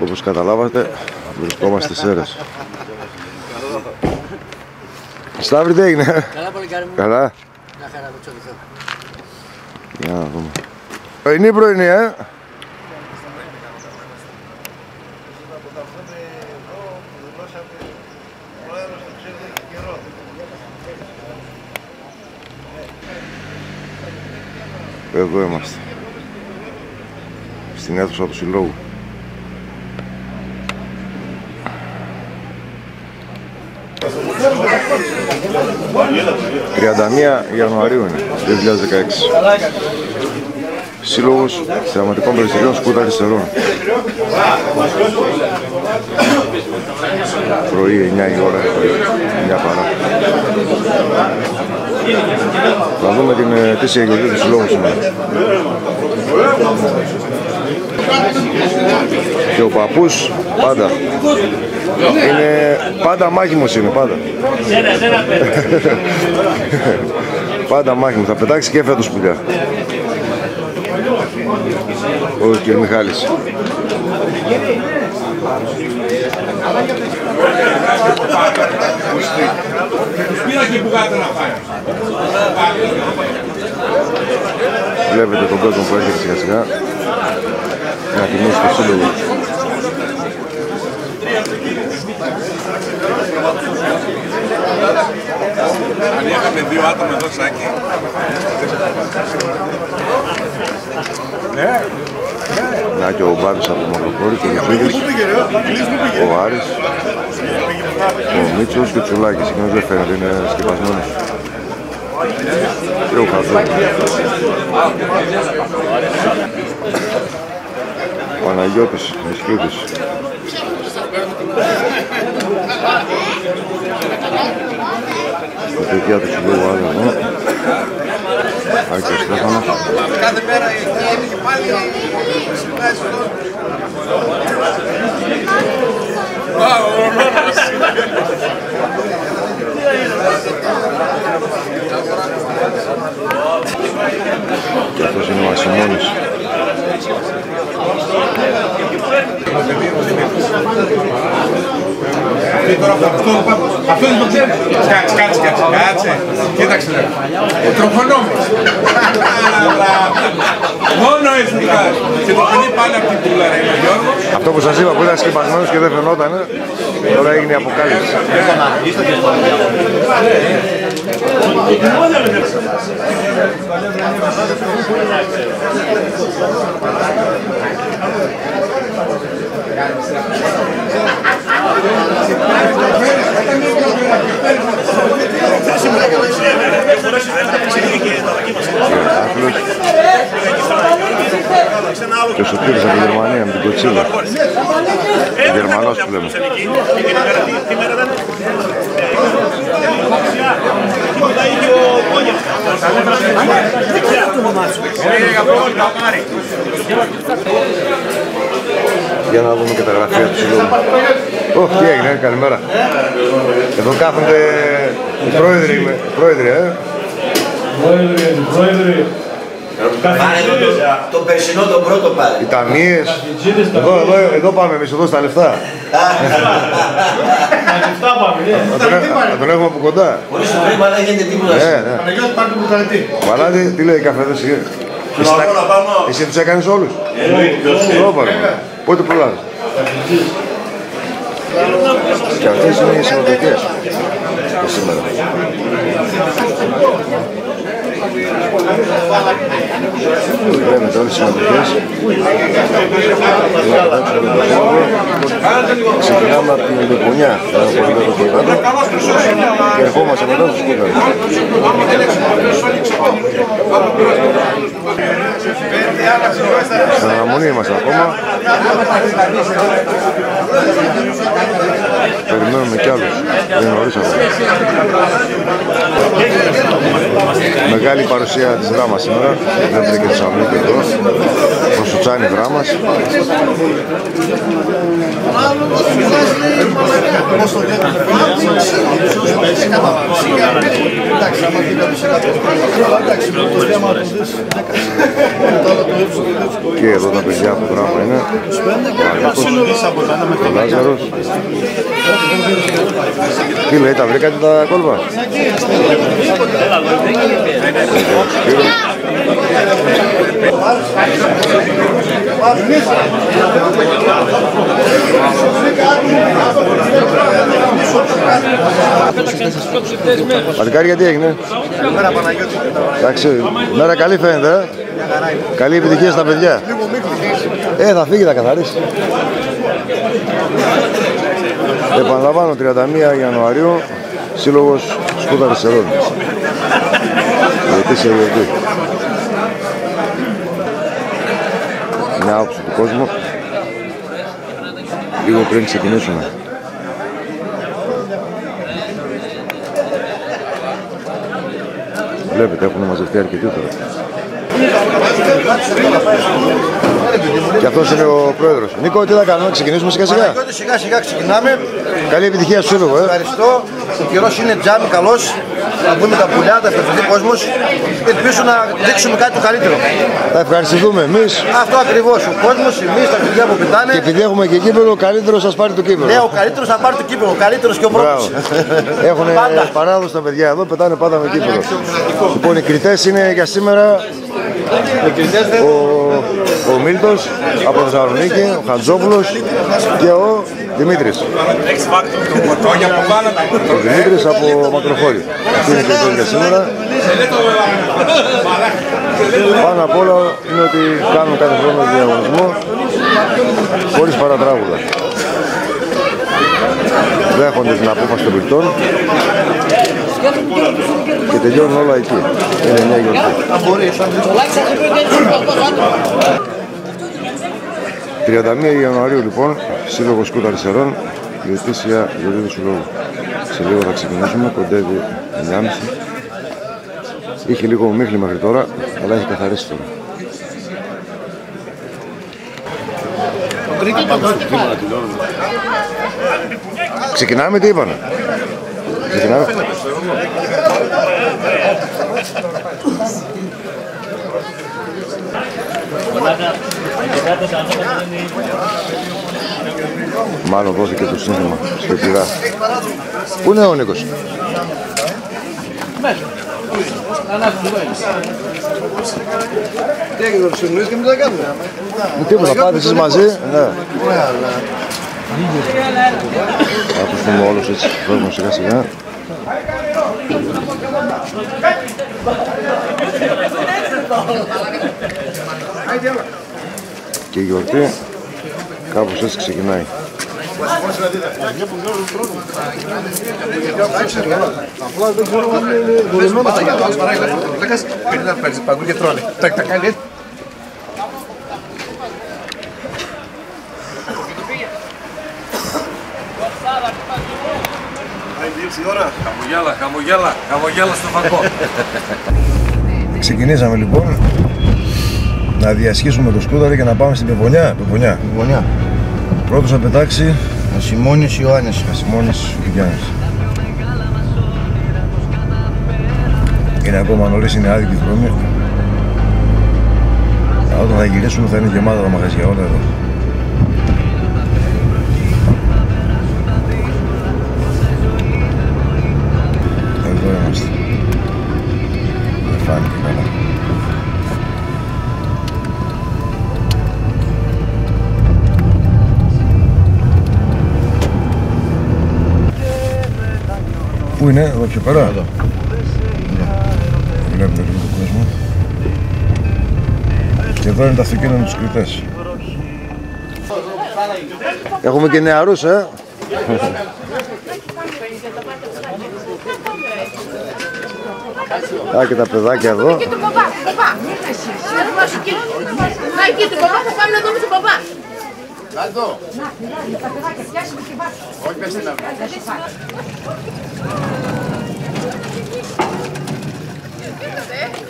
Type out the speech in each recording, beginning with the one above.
όπως καταλάβατε, βρισκόμαστε στις Σέρρες. Σταύρη, τι έγινε? Καλά, πολύ καλή μου. Καλά. Μια χαρά, το τσοδηθώ. Για να δούμε. Πρωινή, Εδώ είμαστε. Στην αίθουσα του Συλλόγου. 31 Ιανουαρίου είναι, 2016. Σύλλογος Θεαματικών Περιστηριών Σκούτα Αριστερών. Πρωί 9 η ώρα, 9 παρά. Θα δούμε την ετήσια γιορτή του Συλλόγου σήμερα. Και ο παππούς πάντα είναι πάντα μάχημος, είναι πάντα. Πάντα μάχημος, θα πετάξει και φέτος πουλιά. Ο κ. Μιχάλης. Βλέπετε τον κόσμο που έρχεται σιγά σιγά να τιμήσει το σύλλογο. Αν είχαμε δύο άτομα εδώ, Σάκη. Να και ο Μπάρης από το Μαυροκόρη και ο Ζήγης, ο Άρης, ο Μίτσος και ο Τσουλάκης. Εκείνος δεν φαίνεται, είναι σκεπασμένος. Και ο Χαζός. Ο Παναγιώτης, Μισκλήτης. Η παιδιά του Συλλόγου άλλο εδώ. Άκη ο Στέφανος. Κάθε μέρα εκεί και πάλι συμπλάσει ο κόσμος. Και αυτός είναι ο Ασημώνης. Αυτό δεν το ξέρεις. Κάτσε. Κοίταξε. Ο τροχονόμος. Μόνο έτσι δηλαδή. Και το παιδί πάλι από την πουλά ρε Γιώργο. Αυτό που σας είπα που ήταν σκεπασμένος και δεν φαινόταν, τώρα έγινε η αποκάλυψη. Και ο Σωτήρης από τη Γερμανία με την Κοτσίλα. Γερμανός που λέμε. Για να δούμε και τα γραφεία του Συλλόγου. Ωχ, τι έγινε, καλημέρα. Εδώ κάθονται οι πρόεδροι, Πρόεδρε. Το περσινό το πρώτο πάλι. οι ταμείες. Εδώ πάμε εμείς, εδώ στα λεφτά. Να τον έχουμε από κοντά. Χωρίς το χρήμα δεν γίνεται τίποτα. Παναγιώτη, πάρτε μου καλετή. Μαλάτη, τι λέει η καφέδες. Εσύ τους έκανες όλους. Πότε προλάβεις. Και αυτές είναι οι συμμετοχές για σήμερα. Βλέπετε όλες τις συμμετοχές. Ξεκινάμε από την Λεπονιά, και ερχόμαστε μετά στους Κούκαρους. Στην αναμονή είμαστε ακόμα. Περιμένουμε κι άλλους. Είναι νωρίς ακόμα. μεγάλη παρουσία της δράμας σήμερα. Βλέπετε και τη Θεσσαλονίκη εδώ. Ο Σουτσάνι δράμας. Και εδώ τα παιδιά από το δράμα είναι ο Λάζαρος. Τι λέει, τα βρήκατε τα κόλπα? Παλικάρι, γιατί έγινε? Καλημέρα Παναγιώτη. Εντάξει, μέρα καλή φαίνεται. Καλή επιτυχία στα παιδιά. Θα φύγει, θα καθαρίσει. Επαναλαμβάνω, 31 Ιανουαρίου, Σύλλογος Σκούτα Αριστερών. Ετήσια γιορτή. Μια όψη του κόσμου. Λίγο πριν ξεκινήσουμε. Βλέπετε, έχουν μαζευτεί αρκετοί τώρα. Και αυτός είναι ο πρόεδρος. Νίκο, τι θα κάνουμε, ξεκινήσουμε σιγά σιγά? Σιγά σιγά ξεκινάμε. Καλή επιτυχία στο σύλλογο. Ευχαριστώ. Ο καιρός είναι τζάμι καλός. Να δούμε τα πουλιά, θα ευχαριστηθεί ο κόσμος. Ελπίζω να δείξουμε κάτι το καλύτερο. Θα ευχαριστηθούμε εμείς. Αυτό ακριβώς. Ο κόσμος, εμείς, τα παιδιά που πετάνε. Και επειδή έχουμε και κύπελλο, ο καλύτερος σας πάρει το κύπελλο. Ναι, ο καλύτερος θα πάρει το κύπελλο. Ο καλύτερος και ο πρώτος. Έχουν παράδοση τα παιδιά εδώ, πετάνε πάντα με κύπελλο. Λοιπόν, οι κριτές είναι για σήμερα ο Μίλτος από Θεσσαλονίκη, ο Χατζόπουλος και ο Δημήτρης. Ο Δημήτρης από Μακροφόρη. Αυτή είναι η κριτές για σήμερα. Πάνω απ' όλα είναι ότι κάνουν κάθε χρόνο διαγωνισμό χωρίς παρατράγουδα. Δέχονται την απόφαση των κριτών και τελειώνουν όλα εκεί. Είναι μια γιορτή. 31 Ιανουαρίου λοιπόν, Σύλλογος Σκούτα Αριστερών, η ετήσια γιορτή του Συλλόγου. Σε λίγο θα ξεκινήσουμε, κοντεύει 9.30. Είχε λίγο μίχλη μέχρι τώρα, αλλά έχει καθαρίσει τώρα. Ξεκινάμε, τι είπανε? Ξεκινάμε. Μάλλον δόθηκε το σύνθημα στο πειρά. Πού είναι ο Νίκος? Τι έγινε, το συνοείς και μην τα κάνουμε. Τίποτα, πάτε εσείς μαζί. Ναι. Θα ακούσουμε όλους έτσι, φεύγουμε σιγά σιγά. Και η γιορτή κάπως έτσι ξεκινάει. Απλά δεν ξέρω αν είναι δολεμένο τα γιαλάς παράγει. Λέκας, πήρε να παίρνει παγκού και τρώνε. Τα κάνει έτσι. Χαμογέλα στο φακό. Ξεκινήσαμε λοιπόν να διασχίσουμε το σκούταρι και να πάμε στην Πεπονιά. Γωνιά. Πρώτος θα πετάξει Ασημώνης Ιωάννης. Ασημώνης Γιάννης. Είναι ακόμα νωρίς, είναι άδικη η δρόμη. Όταν θα γυρίσουμε θα είναι γεμάτα τα μαγαζιά όλα εδώ. Εδώ είμαστε. Δεν φάνηκε καλά. Πού είναι, εδώ πιο πέρα? Εδώ. Βλέπετε λίγο τον κόσμο. Και εδώ είναι τα αυτοκίνητα με τους κριτές. Έχουμε και νεαρούς, και τα παιδάκια εδώ. Εκεί του παπά, παπά. Να, εκεί του παπά, θα πάμε να δούμε τον παπά. Εδώ. Να, τα παιδάκια, πιάσουμε και βάζουμε. Όχι, πέστε να Κοίτατε.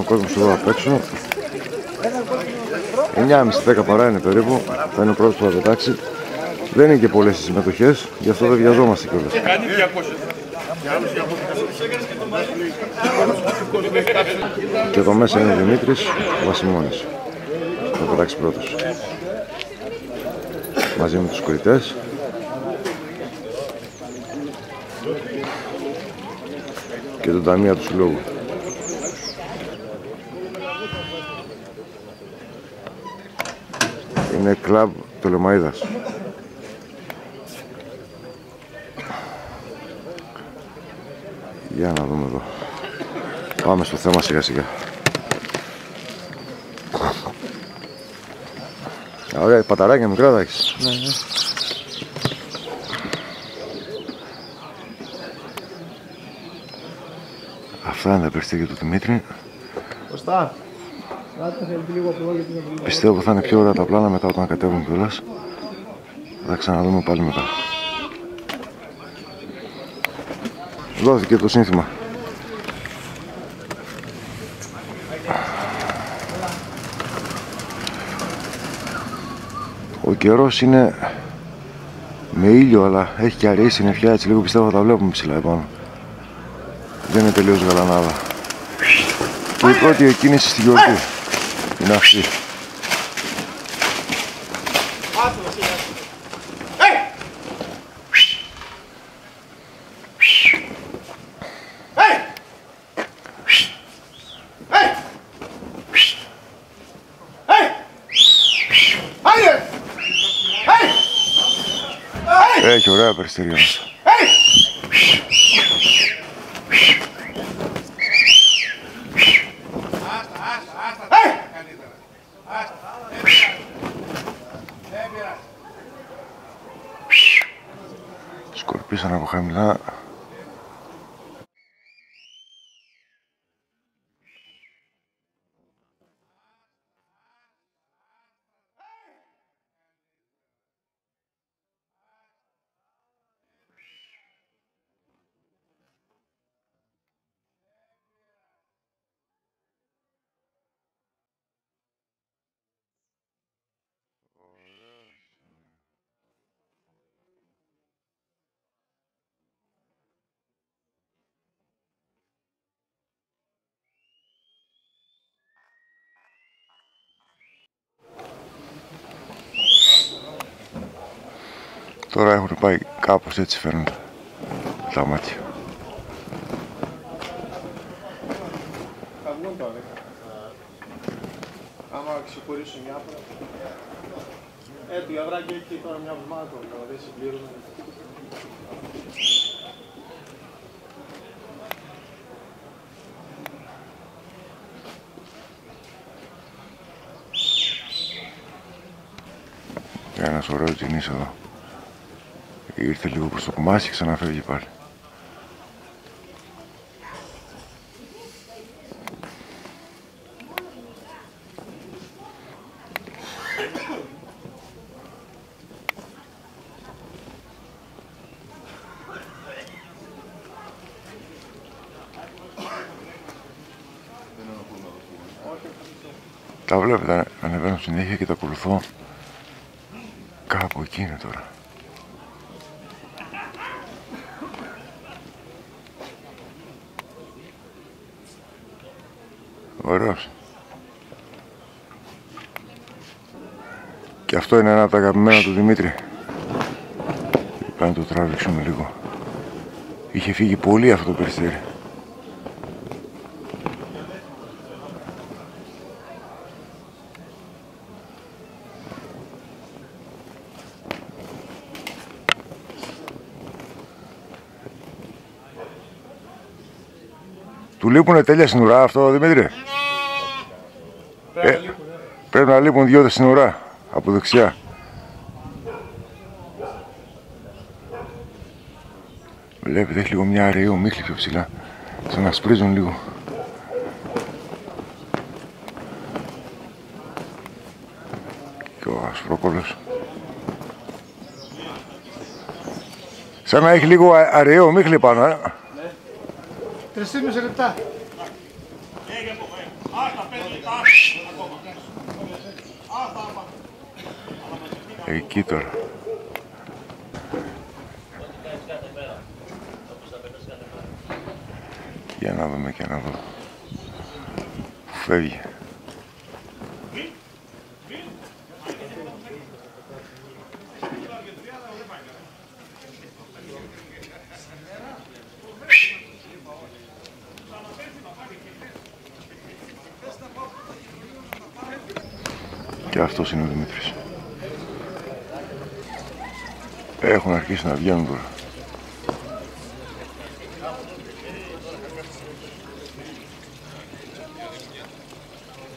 κόσμος εδώ απ' έξω. 9.30-10 παρά είναι περίπου. Θα είναι ο πρώτος που θα πετάξει. Δεν είναι και πολλές οι συμμετοχές, γι' αυτό δεν βιαζόμαστε κιόλας. Και εδώ μέσα είναι ο Δημήτρης Βασιμώνης. Θα πετάξει πρώτος. Μαζί με τους κριτές. Και τον ταμεία του συλλόγου. Είναι κλαμπ Πτολεμαΐδας. Για να δούμε εδώ. Πάμε στο θέμα σιγά σιγά. Ωραία, παταράκια μικρά τα έχεις. Ναι, ναι. Αυτά είναι τα περιστέρια του Δημήτρη. Πιστεύω θα είναι πιο ωραία τα πλάνα μετά όταν κατέβουν κιόλας. Θα τα ξαναδούμε πάλι μετά. Δόθηκε το σύνθημα. Ο καιρός είναι με ήλιο, αλλά έχει και αραιή συννεφιά, έτσι λίγο πιστεύω θα τα βλέπουμε ψηλά επάνω. Δεν είναι τελείως γαλανάδα. Και η πρώτη εκκίνηση στη γιορτή είναι αυτή. Έχει ωραία περιστέρια μέσα. Σκορπίσαν από χαμηλά. Τώρα έχουν πάει κάπως έτσι φαίνονται τα μάτια. Άμα ξεχωρίσω μια φορά. Το Ιαβράκι έχει τώρα μια εβδομάδα τώρα, δεν συμπλήρωνε. Ένας ωραίος τζινής εδώ. Ήρθε λίγο προς το κομμάτι και ξαναφεύγει πάλι. Τα βλέπετε, ανεβαίνω συνέχεια και τα ακολουθώ. Κάπου εκεί είναι τώρα. Ωραίος. Και αυτό είναι ένα από τα αγαπημένα του Δημήτρη. Πάμε να το τραβήξουμε λίγο. Είχε φύγει πολύ αυτό το περιστέρι. Του λείπουνε τέλεια στην ουρά αυτό, Δημήτρη. Πρέπει να λείπουν δυο στην ουρά, από δεξιά. Βλέπετε, έχει λίγο μια αραιή ομίχλη πιο ψηλά. Σαν να σπρίζουν λίγο. Και ο ασπρόκολλος. Σαν να έχει λίγο αραιή ομίχλη πάνω, 3,5 λεπτά. Εκεί τώρα. Για να δούμε και να δω. Φεύγει. Και αυτός είναι ο Δημήτρης. Έχουν αρχίσει να βγαίνουν τώρα.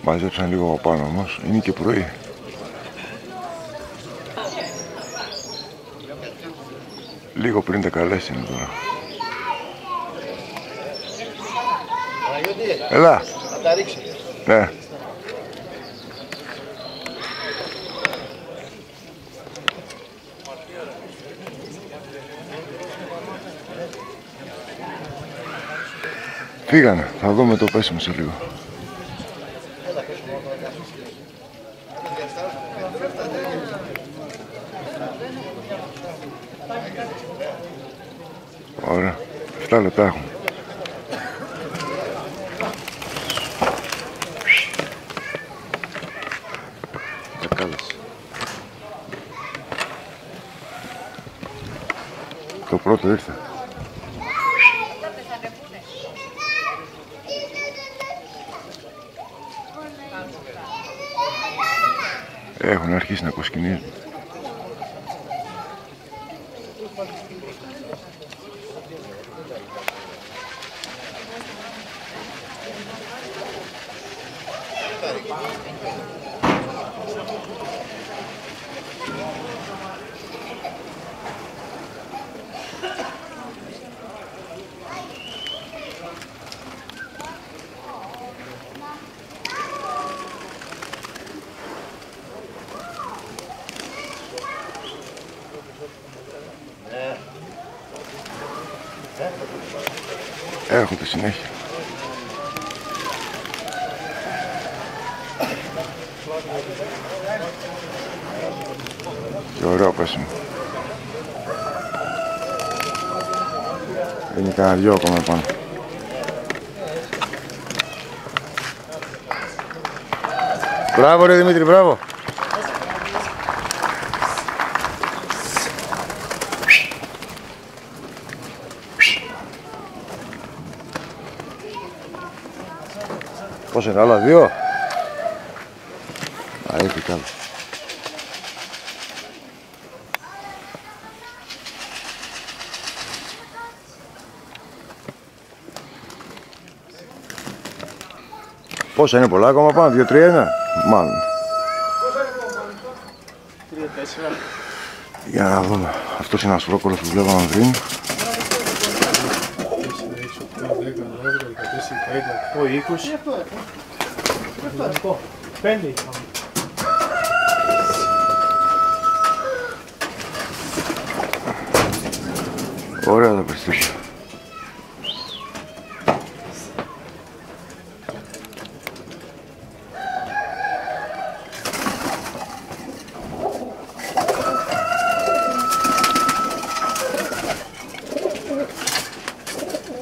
Μαζέψαν λίγο από πάνω όμως, είναι και πρωί. Λίγο πριν τα καλές είναι τώρα. Έλα. Τα ρίξει. Ναι. Φύγανε, θα δούμε το πέσιμο σε λίγο. Ωραία, 7 λεπτά έχουν. Το πρώτο ήρθε. Έχουν αρχίσει να κοσκινίζουν. Έρχονται συνέχεια. Και ωραίο πέσιμο. Είναι κανένα δυο ακόμα πάνω. Μπράβο ρε Δημήτρη, μπράβο. Πώς είναι, άλλα δύο. Α, ήρθε κι άλλο. Πόσα είναι, πολλά ακόμα πάνω, 2-3 είναι, μάλλον. 3-4. Για να δούμε. Αυτός είναι ένας πρόκολος που βλέπαμε πριν. 5. Ωραία τα περιστούχια.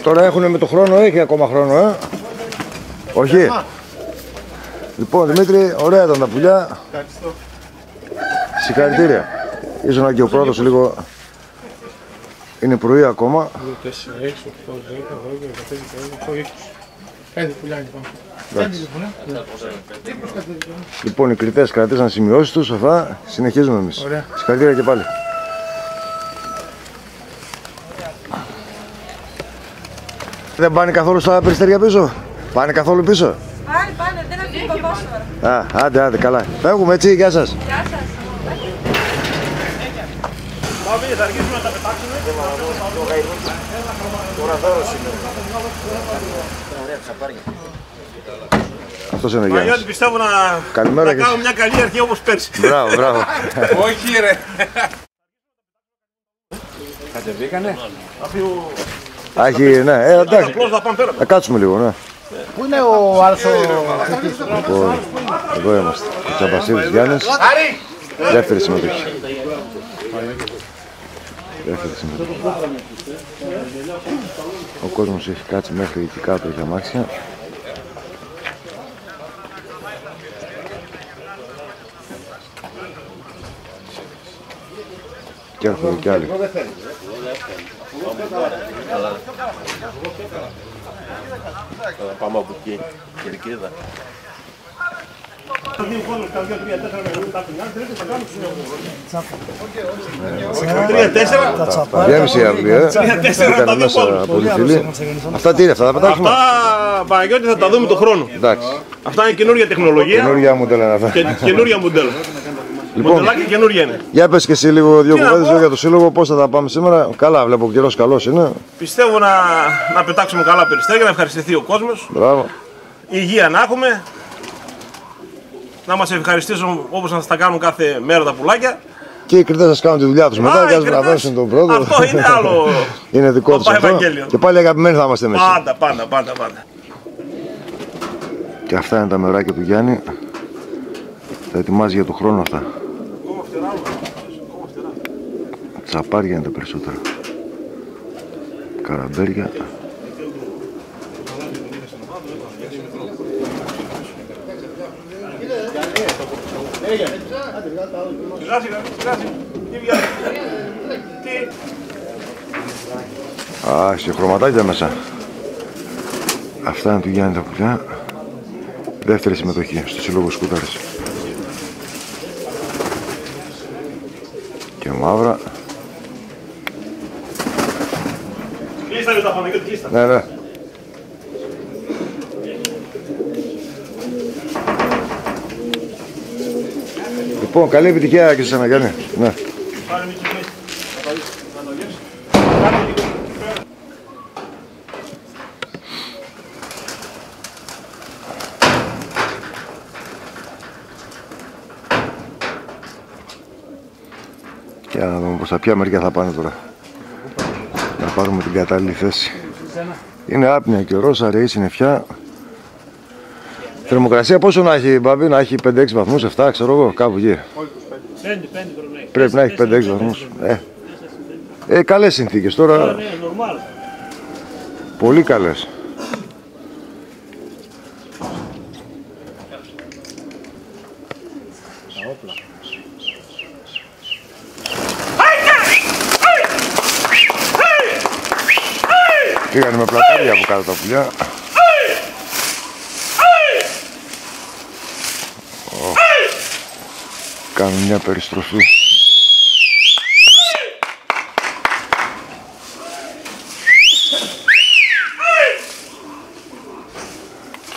Τώρα έχουνε με το χρόνο, έχει ακόμα χρόνο, Όχι. Λοιπόν, Δημήτρη, ωραία ήταν τα πουλιά. Ευχαριστώ. Συγχαρητήρια. Ήσουν και ο πρώτος λίγο. Είναι πρωί ακόμα. 2, 4, 6, 8, 10, 12, 13, 14, 15, 20. 5 πουλιά είναι πάνω. Λοιπόν, οι κριτές κρατήσαν σημειώσεις τους, αυτά συνεχίζουμε εμείς. Ωραία. Συγχαρητήρια και πάλι. Δεν πάνε καθόλου στα περιστέρια πίσω. Πάνε καθόλου πίσω. Πάνε, δεν αφήνει παπά. Άντε, καλά. Φεύγουμε έτσι, γεια σας. Γεια σας. Πάμε, θα αρχίσουμε να τα πετάξουμε. Τώρα δώρος είναι. Αυτός είναι ο Γιάννης. Παναγιώτη, πιστεύω Καλημέρα να κάνω μια καλή αρχή όπως πέρσι. Μπράβο. Όχι ρε. Κατεβήκανε. Άχι, ναι, εντάξει. Απλώς θα πάμε πέρα. Θα κάτσουμε λίγο, ναι. Πού είναι ο άλλος ο... Λοιπόν, εδώ είμαστε. Τσαμπασίδης Γιάννης. Δεύτερη συμμετοχή. Ο κόσμος έχει κάτσει μέχρι εκεί κάτω για αμάξια. Και έρχονται κι άλλοι. Θα πάμε από εκεί, Κερκίδα. Γέμισε η αυλή, Μπήκανε μέσα πολύ φίλοι. Αυτά τι είναι, αυτά τα πετάξουμε? Αυτά, Παναγιώτη, θα τα δούμε του χρόνου. Εντάξει. Αυτά είναι καινούργια τεχνολογία. Καινούργια μοντέλα είναι αυτά. Και καινούργια μοντέλα. Λοιπόν, μοντελάκια καινούργια είναι. Για πες και εσύ λίγο δύο κουβέντες για το σύλλογο, πώς θα τα πάμε σήμερα? Καλά, βλέπω ο καιρός καλός είναι. Πιστεύω να πετάξουμε καλά περιστέρια, να ευχαριστηθεί ο κόσμος. Μπράβο. Υγεία να έχουμε. Να μας ευχαριστήσουν όπως να τα κάνουν κάθε μέρα τα πουλάκια. Και οι κριτές σας κάνουν τη δουλειά τους μετά, και ας βραβεύσουν τον πρώτο. Αυτό είναι άλλο. Είναι δικό τους αυτό. Και πάλι αγαπημένοι θα είμαστε μέσα. Πάντα. Και αυτά είναι τα μεράκια του Γιάννη. Θα ετοιμάζει για το χρόνο αυτά. Τσαπάρια είναι τα περισσότερα. Καραμπέρια. Α, σε χρωματάκια μέσα. Αυτά είναι του Γιάννη τα πουλιά. Δεύτερη συμμετοχή στο Σύλλογο Σκούταρης. Και μαύρα. Κλείστα με τα Παναγιώτη, κλείστα. Ναι. Λοιπόν, καλή επιτυχία και σε εσένα, Γιάννη. Ναι. Και να δούμε προς τα ποια μεριά θα πάνε τώρα. Να πάρουμε την κατάλληλη θέση. Είναι άπνοια καιρός, αραιή συννεφιά. Θερμοκρασία πόσο να έχει, Μπαμπή, να έχει 5-6 βαθμούς, 7, ξέρω εγώ, κάπου εκεί. 5 πρέπει να έχει 5-6 βαθμούς. Καλές συνθήκες τώρα. Πολύ καλές. Πήγανε με πλατάρια από κάτω τα πουλιά. Κάνουν μια περιστροφή.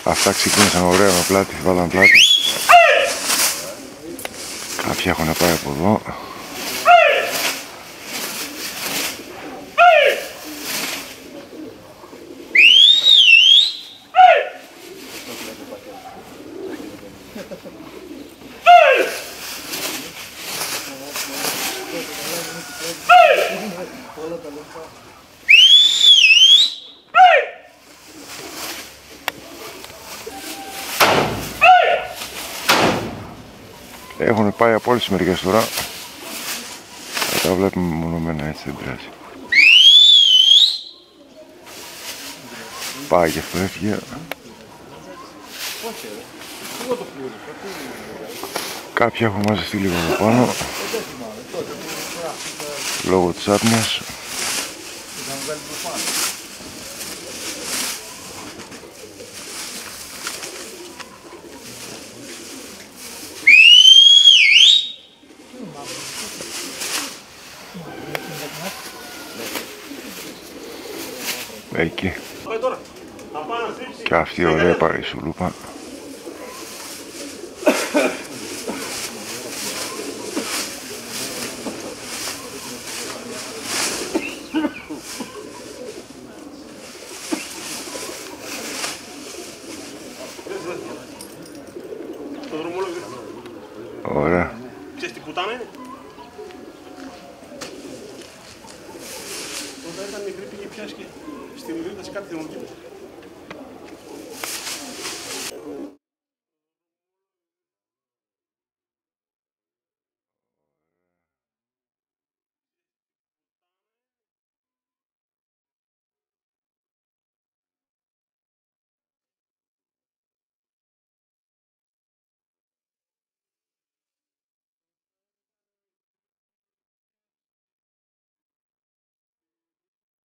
Αυτά ξεκίνησαν ωραία με πλάτη, βάλαν πλάτη. Κάποια έχουν πάει από εδώ. Έχουν πάει από όλες τις μεριές τώρα. Θα τα βλέπουμε μονομένα, έτσι δεν πειράζει. Πάει και αυτό, έφυγε. Κάποιοι έχουν μαζευτεί λίγο από πάνω λόγω της άπνοιας. Εκεί. Και αυτή ωραία παρισουλούπα. Ωραία. Ξέρεις τι πουτάνα είναι? Όταν ήταν μικρή πήγε πιάσει και στη Μυρίδα σε κάτι θερμοκήπιο.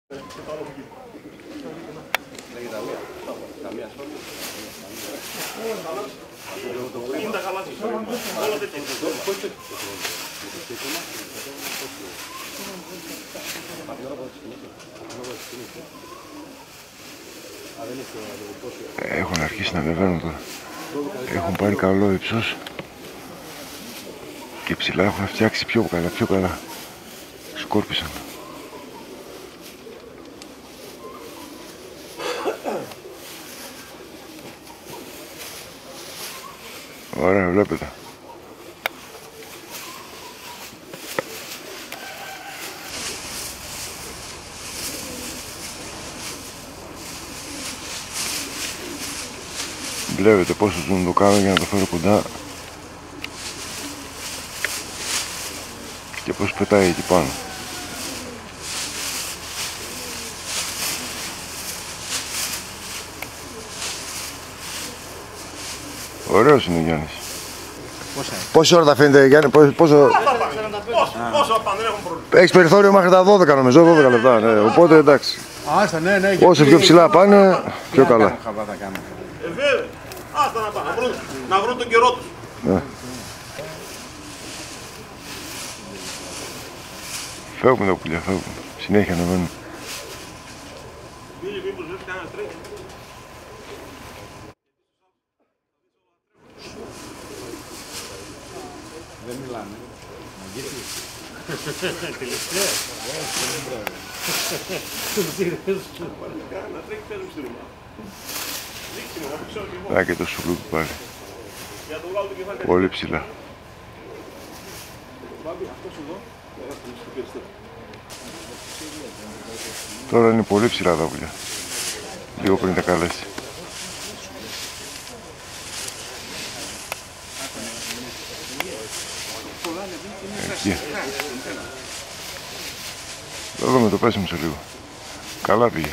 Έχουν αρχίσει να ανεβαίνουν τώρα. Έχουν πάρει καλό ύψος και ψηλά έχουν φτιάξει πιο καλά. Σκόρπισαν. Ωραία, βλέπετε. Βλέπετε πόσο zoom το κάνω για να το φέρω κοντά και πώς πετάει εκεί πάνω. Ωραίος είναι ο Γιάννης. Πόση ώρα τα φαίνεται, Γιάννη, πόσο... Πόσο πάνε, δεν έχουν πρόβλημα. Έχεις περιθώριο μέχρι τα 12 νομίζω, 12 λεπτά, ναι. Οπότε εντάξει. Όσο πιο ψηλά πάνε, πιο καλά. Βέβαια, άστα να πάνε, να βρουν τον καιρό τους. Ναι. Φεύγουν τα πουλιά, φεύγουν. Συνέχεια ανεβαίνουν. Μήπως δεν κανένα τρέχει. Δεν μιλάμε. Να και το σουλούκι πάλι. Πολύ ψηλά. Τώρα είναι πολύ ψηλά τα πουλιά. Λίγο πριν τα καλέσει. Εκεί. Θα δούμε το πέσιμο σε λίγο. Καλά πήγε.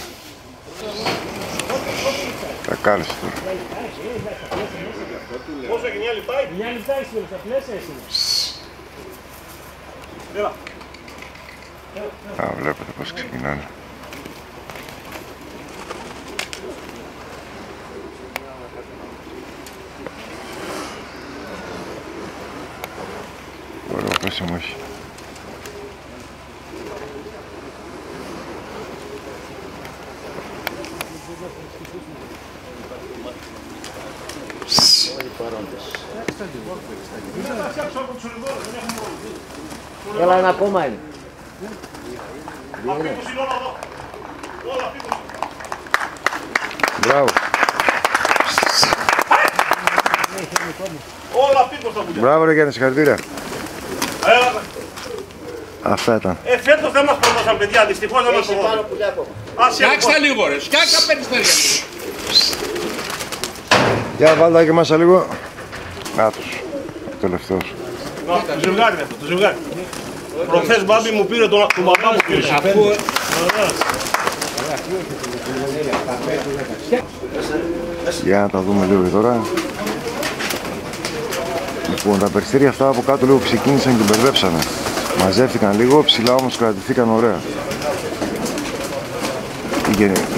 Τα κάλεσε τώρα. Πόσο έχει 9 λεπτά? 9 λεπτά είσαι στα πλαίσια εσύ. Έλα. Α, βλέπετε πως ξεκινάνε. Ωραίο πέσιμο έχει. Έλα ένα ακόμα είναι. Μπράβο. Όλα πίπος τα πουλιά. Μπράβο ρε Γιάννη, συγχαρητήρια. Έλα. Αυτά ήταν. Φέτος δεν μας προδώσαν παιδιά, δυστυχώς δεν μας προδώσαν. Σκάξα λίγο ρε, σκάξα περιστέρια. Για βάλτε και μάσα λίγο. Να τους. Τελευταίος. Το ζευγάρι είναι αυτό, το ζευγάρι. Προχθές μπάμπη μου πήρε τον μπαμπά μου πήρε. Για να τα δούμε λίγο τώρα. Λοιπόν, τα περιστέρια αυτά από κάτω λίγο ξεκίνησαν και μπερδέψανε. Μαζεύτηκαν λίγο, ψηλά όμως κρατηθήκαν ωραία.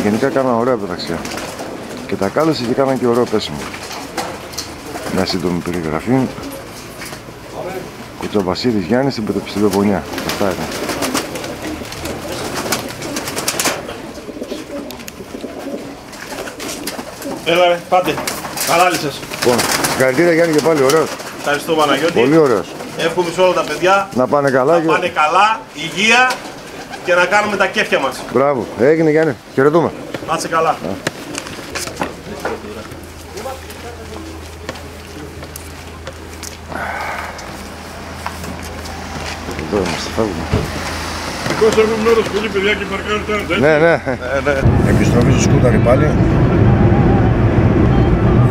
Γενικά κάναν ωραία πεταξιά. Και τα κάλεσε και κάναν και ωραίο πέσιμο. Μια σύντομη περιγραφή. Κουτσομπασίδης Γιάννης στην Πεπονιά. Αυτά ήταν. Έλα ρε, πάτε. Καλά λύσες. Λοιπόν, συγχαρητήρια Γιάννη και πάλι, ωραίος. Ευχαριστώ Παναγιώτη. Πολύ ωραίος. Εύχομαι σε όλα τα παιδιά Να πάνε καλά. να πάνε καλά, υγεία και να κάνουμε τα κέφια μας. Μπράβο. Έγινε Γιάννη. Χαιρετούμε. Να είσαι καλά. Εδώ είμαστε, φεύγουμε. Πώς έχουμε μέρος πολύ παιδιά και παρκάρετε. Ναι. Επιστροφή στο σκούταρι πάλι.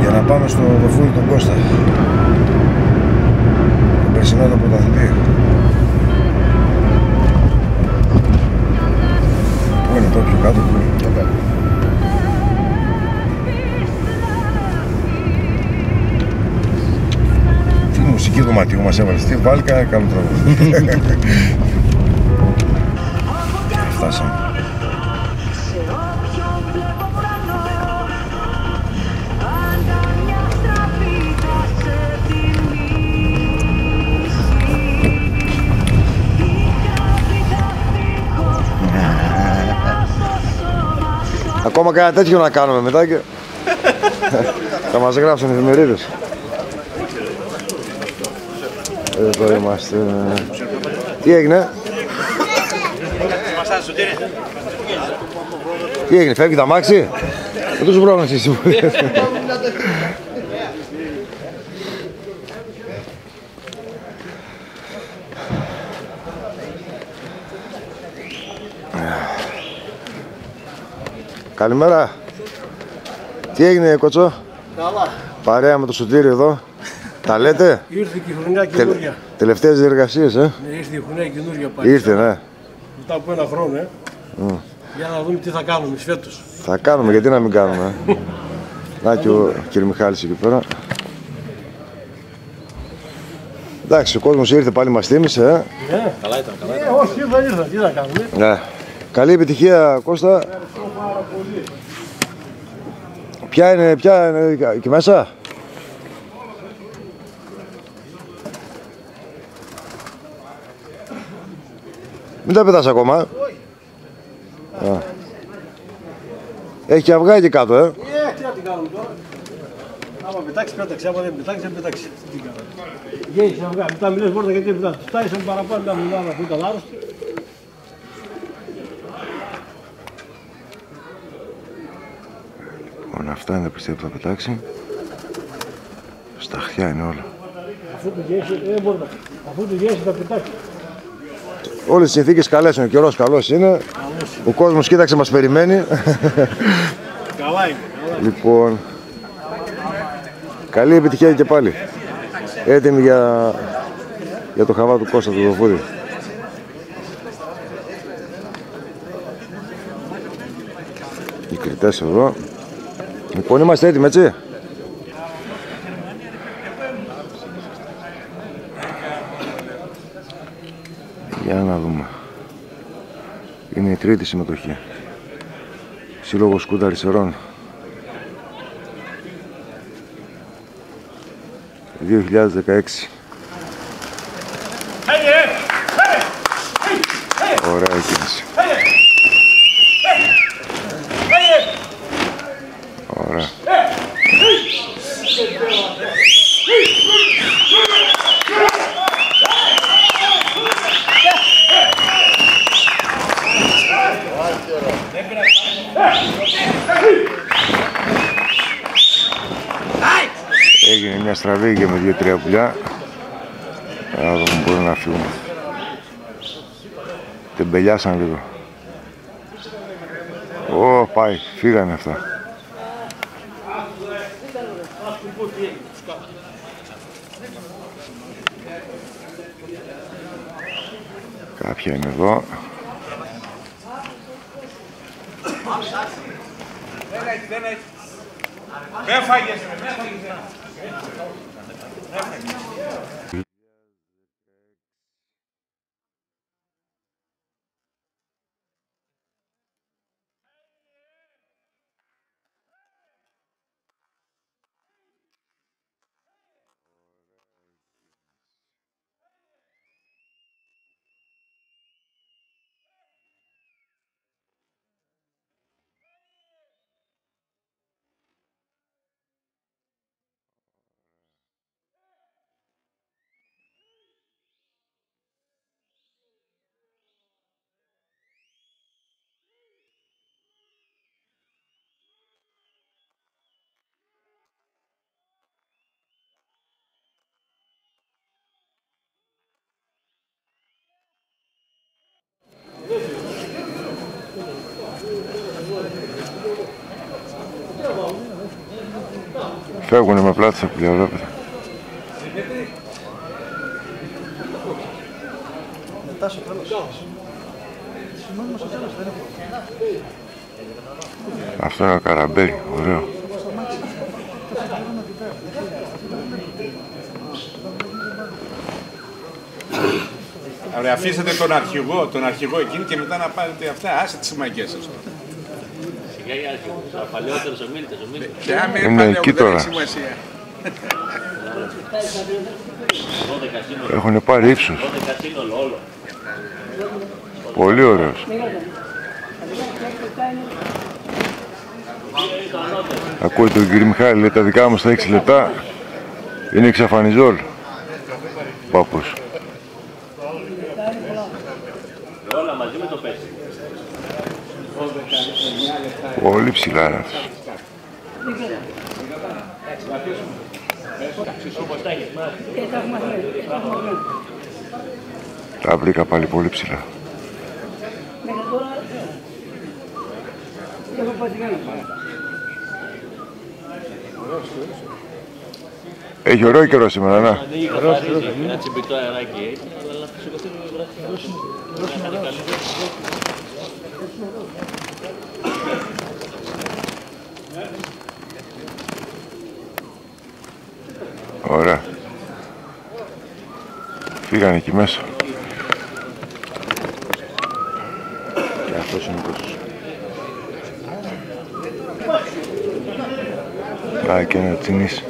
Για να πάμε στο Δοφούρι τον Κώστα. Τον περσινό τον πρωταθλητή. Πού είναι τώρα πιο κάτω, πού είναι πιο κάτω. Τι μουσική δωματίου μας έβαλες, τι βάλκα, καλό τρόπο. Φτάσαμε. Ακόμα κανένα τέτοιο να κάνουμε μετά και θα μας γράψουν οι εφημερίδες. Εδώ είμαστε. Τι έγινε? Τι έγινε, φεύγει τα μάξι? Δεν τους βρώνω εσύ. Καλημέρα. Τι έγινε, Κότσο? Καλά. Παρέα με το Σωτήρι εδώ. Τα λέτε? Ήρθε και η χρονιά καινούργια. Τελευταίες διεργασίες, Ναι, ήρθε η χρονιά καινούργια πάλι. Ήρθε, ναι. Μετά από ένα χρόνο, Για να δούμε τι θα κάνουμε φέτος. Θα κάνουμε, γιατί να μην κάνουμε. Να και ο κύριε Μιχάλης εκεί πέρα. Εντάξει, ο κόσμος ήρθε πάλι, μας θύμισε. Καλά ήταν, καλά. Όχι, ήρθα, τι θα κάνουμε. Ναι. Καλή επιτυχία, Κώστα. Ποια είναι εκεί μέσα? Μην τα πετάς ακόμα. Έχει και αυγά εκεί κάτω, Τι να την κάνουμε τώρα. Άμα πετάξει, πέταξε. Άμα δεν πετάξει, δεν πετάξει. Τι κάνουμε. Γέννησε αυγά. Μετά μιλές βόρτα γιατί δεν πετάξει. Τους τάισαν παραπάνω να μιλάμε που ήταν άρρωστοι. Λοιπόν, αυτά είναι τα πιστεύω που θα πετάξει. Στα χτιά είναι όλα. Αφού του γέννησε, δεν μπορεί να. Αφού του γέννησε θα πετάξει. Όλες οι συνθήκες καλές είναι, ο καιρός καλός είναι. Ο κόσμος κοίταξε, μας περιμένει. Καλά είναι. Λοιπόν, καλή επιτυχία και πάλι. Έτοιμοι για το χαβά του Κώστα του Δοφούδη. Οι κριτές εδώ. Λοιπόν, είμαστε έτοιμοι, έτσι. Για να δούμε. Είναι η τρίτη συμμετοχή. Σύλλογος Σκούτα Αριστερών 2016. Ωραία κίνηση. Ωραία. Έγινε μια στραβή και με 2-3 πουλιά. Να δούμε μπορούν να φύγουν. Τεμπελιάσαν λίγο. Πάει, φύγανε αυτά. Κάποια είναι εδώ. Δεν φάγες. Φεύγουνε με πλάτες από τη βλέπετε. Μετά στο τέλος. Σημαίνουμε στο τέλος, δεν είναι. Αυτό είναι ο καραμπέλι, ωραίο. Ωραία, αφήσετε τον αρχηγό εκείνη και μετά να πάρετε αυτά, άσε τις μαγκές σας. Σιγά για αρχηγούς, παλαιότερος ομίλητες. Είναι εκεί τώρα. Έχουν πάρει ύψος. Πολύ ωραίος. Ακούει τον κύριο Μιχάλη, λέει τα δικά μου στα 6 λεπτά είναι εξαφανιζόλ. Πάπος. Όλα μαζί με το πέσει. Πολύ ψηλά είναι αυτός. Τα βρήκα πάλι πολύ ψηλά. Έχει ωραίο καιρό σήμερα, να. Ένα τσιμπητό αεράκι έχει, αλλά να σηκωθεί το γράφει. Ωραία. Φύγανε εκεί μέσα. Και αυτός είναι τόσο. Πάει και ένα τσινής.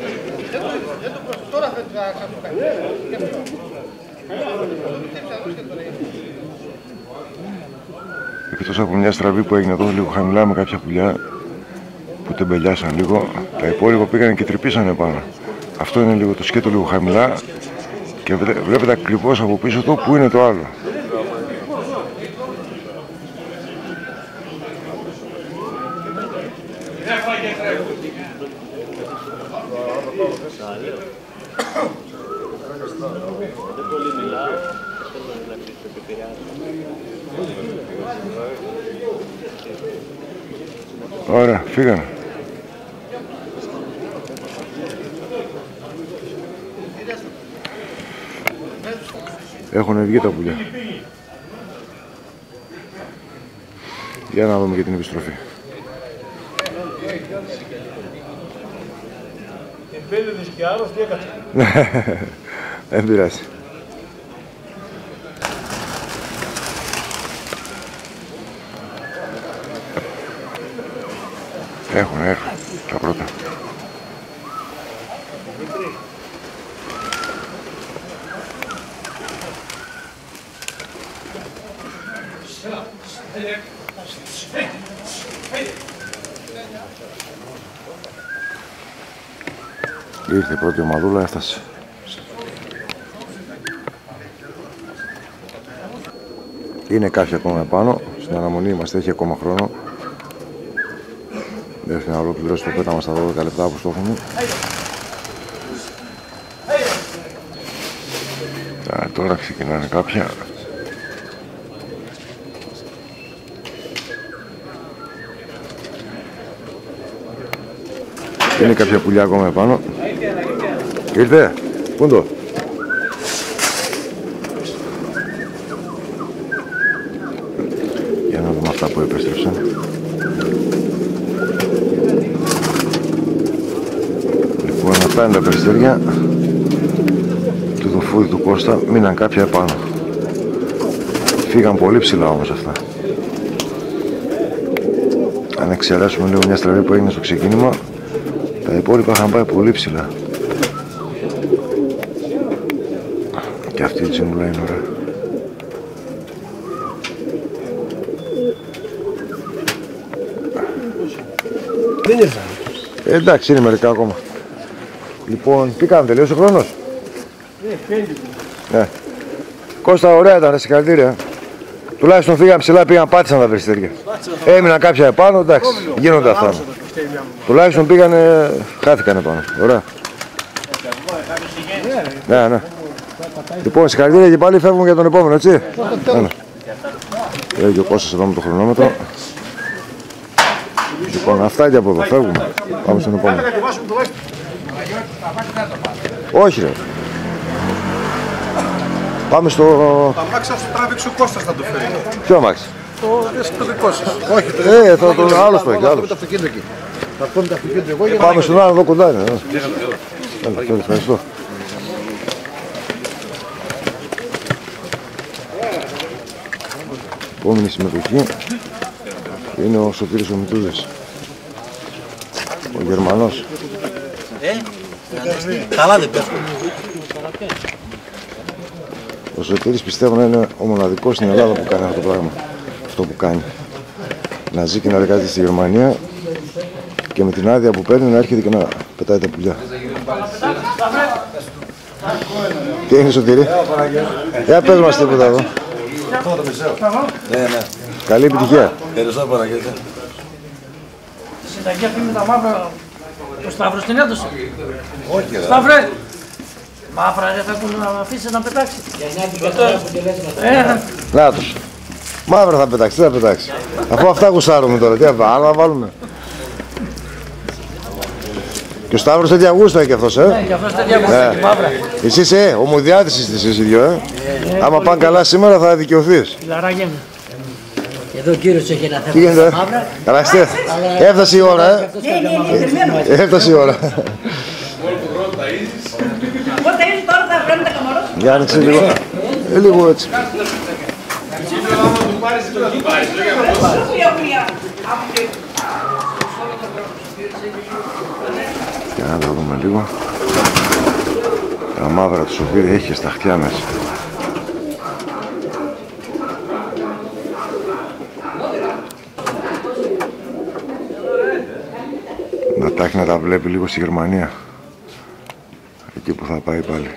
Εκτός από μια στραβή που έγινε εδώ λίγο χαμηλά με κάποια πουλιά που τεμπελιάσαν λίγο, τα υπόλοιπα πήγανε και τρυπήσανε πάνω. Αυτό είναι λίγο το σκέτο λίγο χαμηλά και βλέπετε ακριβώς από πίσω του που είναι το άλλο. Ωραία, φύγανε. Έχουν βγει τα πουλιά. Για να δούμε και την επιστροφή. Εμπέλεδες και άλλος, τι έκατσε. Δεν πειράζει. Έχουν έρθει τα πρώτα. Ήρθε η πρώτη ομαδούλα, έφτασε. Είναι κάποιοι ακόμα επάνω, στην αναμονή είμαστε, έχει ακόμα χρόνο. Μέχρι να ολοκληρώσει το πέταμα στα 12 λεπτά που στο έχουμε. Τώρα ξεκινάνε κάποια. Είναι κάποια πουλιά ακόμα επάνω. Ήρθε. Πού είναι το? Για να δούμε αυτά που επέστρεψαν. Λοιπόν, αυτά είναι τα περιστέρια του Δοφούδη του Κώστα. Μείναν κάποια επάνω. Φύγαν πολύ ψηλά όμως αυτά. Αν εξαιρέσουμε λίγο μια στραβή που έγινε στο ξεκίνημα, τα υπόλοιπα είχαν πάει πολύ ψηλά. Και αυτή η τσιμουλά είναι ωραία. Δεν ήρθαν. Εντάξει, είναι μερικά ακόμα. Λοιπόν, τι κάνετε, τελείωσε ο χρόνος? Ναι. Κώστα, ωραία ήταν, συγχαρητήρια. Τουλάχιστον φύγαν ψηλά, πήγαν, πάτησαν τα περιστέρια. Έμειναν κάποια επάνω, εντάξει, γίνονται αυτά. Τουλάχιστον πήγανε, χάθηκαν επάνω. Ωραία. Ναι, ναι. Λοιπόν, συγχαρητήρια και πάλι φεύγουμε για τον επόμενο, έτσι. Έχει ο Κώστας εδώ με το χρονόμετρο. Λοιπόν, αυτά και από εδώ, φεύγουμε. Πάμε στον επόμενο. Όχι ρε. Πάμε στο... Το αμάξι θα σου τράβηξε ο Κώστας να το φέρει. Ποιο αμάξι? Το δικό σας. Όχι, το άλλος το έχει, άλλος. Πάμε στον άλλο εδώ κοντά είναι. Ευχαριστώ. Επόμενη συμμετοχή είναι ο Σωτήρης ο Μητούδης, ο Γερμανός. Καλά δεν πέφτουν. Ο Σωτήρης πιστεύω να είναι ο μοναδικός στην Ελλάδα που κάνει αυτό το πράγμα. Αυτό που κάνει. Να ζει και να εργάζεται στη Γερμανία Και με την άδεια που παίρνει να έρχεται και να πετάει τα πουλιά. Τι είναι Σωτήρη? Για πες μας τίποτα εδώ. Αυτό το μισό. Ναι. Καλή επιτυχία. Ευχαριστώ Παναγιώτη. Συνταγή αυτή με τα μαύρα, ο Σταύρος την έδωσε. Όχι, Σταύρε! Μαύρα δεν θα έχουν να αφήσει να πετάξει. Νάτος. Μαύρα θα πετάξει, τι θα πετάξει. Αφού αυτά γουστάρουμε τώρα, τι θα βάλουμε. Και ο Σταύρος τέτοια γούστα και αυτός, Ναι, και αυτός τέτοια γούστα και μαύρα. Εσύ είσαι ομοδιάτης εσείς οι δυο, Άμα πάνε καλά σήμερα θα δικαιωθείς. Φιλαράκια μου. Εδώ ο κύριος έχει ένα Τι θέμα γίνεται, στα μαύρα. Καλά είστε. Έφτασε η ώρα, Έφτασε η ώρα. Πότε είναι τώρα θα πρέπει να καμαρώσουμε. Για άνοιξε λίγο. Λίγο έτσι. Για να τα δούμε λίγο. Τα μαύρα του Σωτήρη έχει και στα χτιά μέσα. Να τα έχει να τα βλέπει λίγο στη Γερμανία. Εκεί που θα πάει πάλι.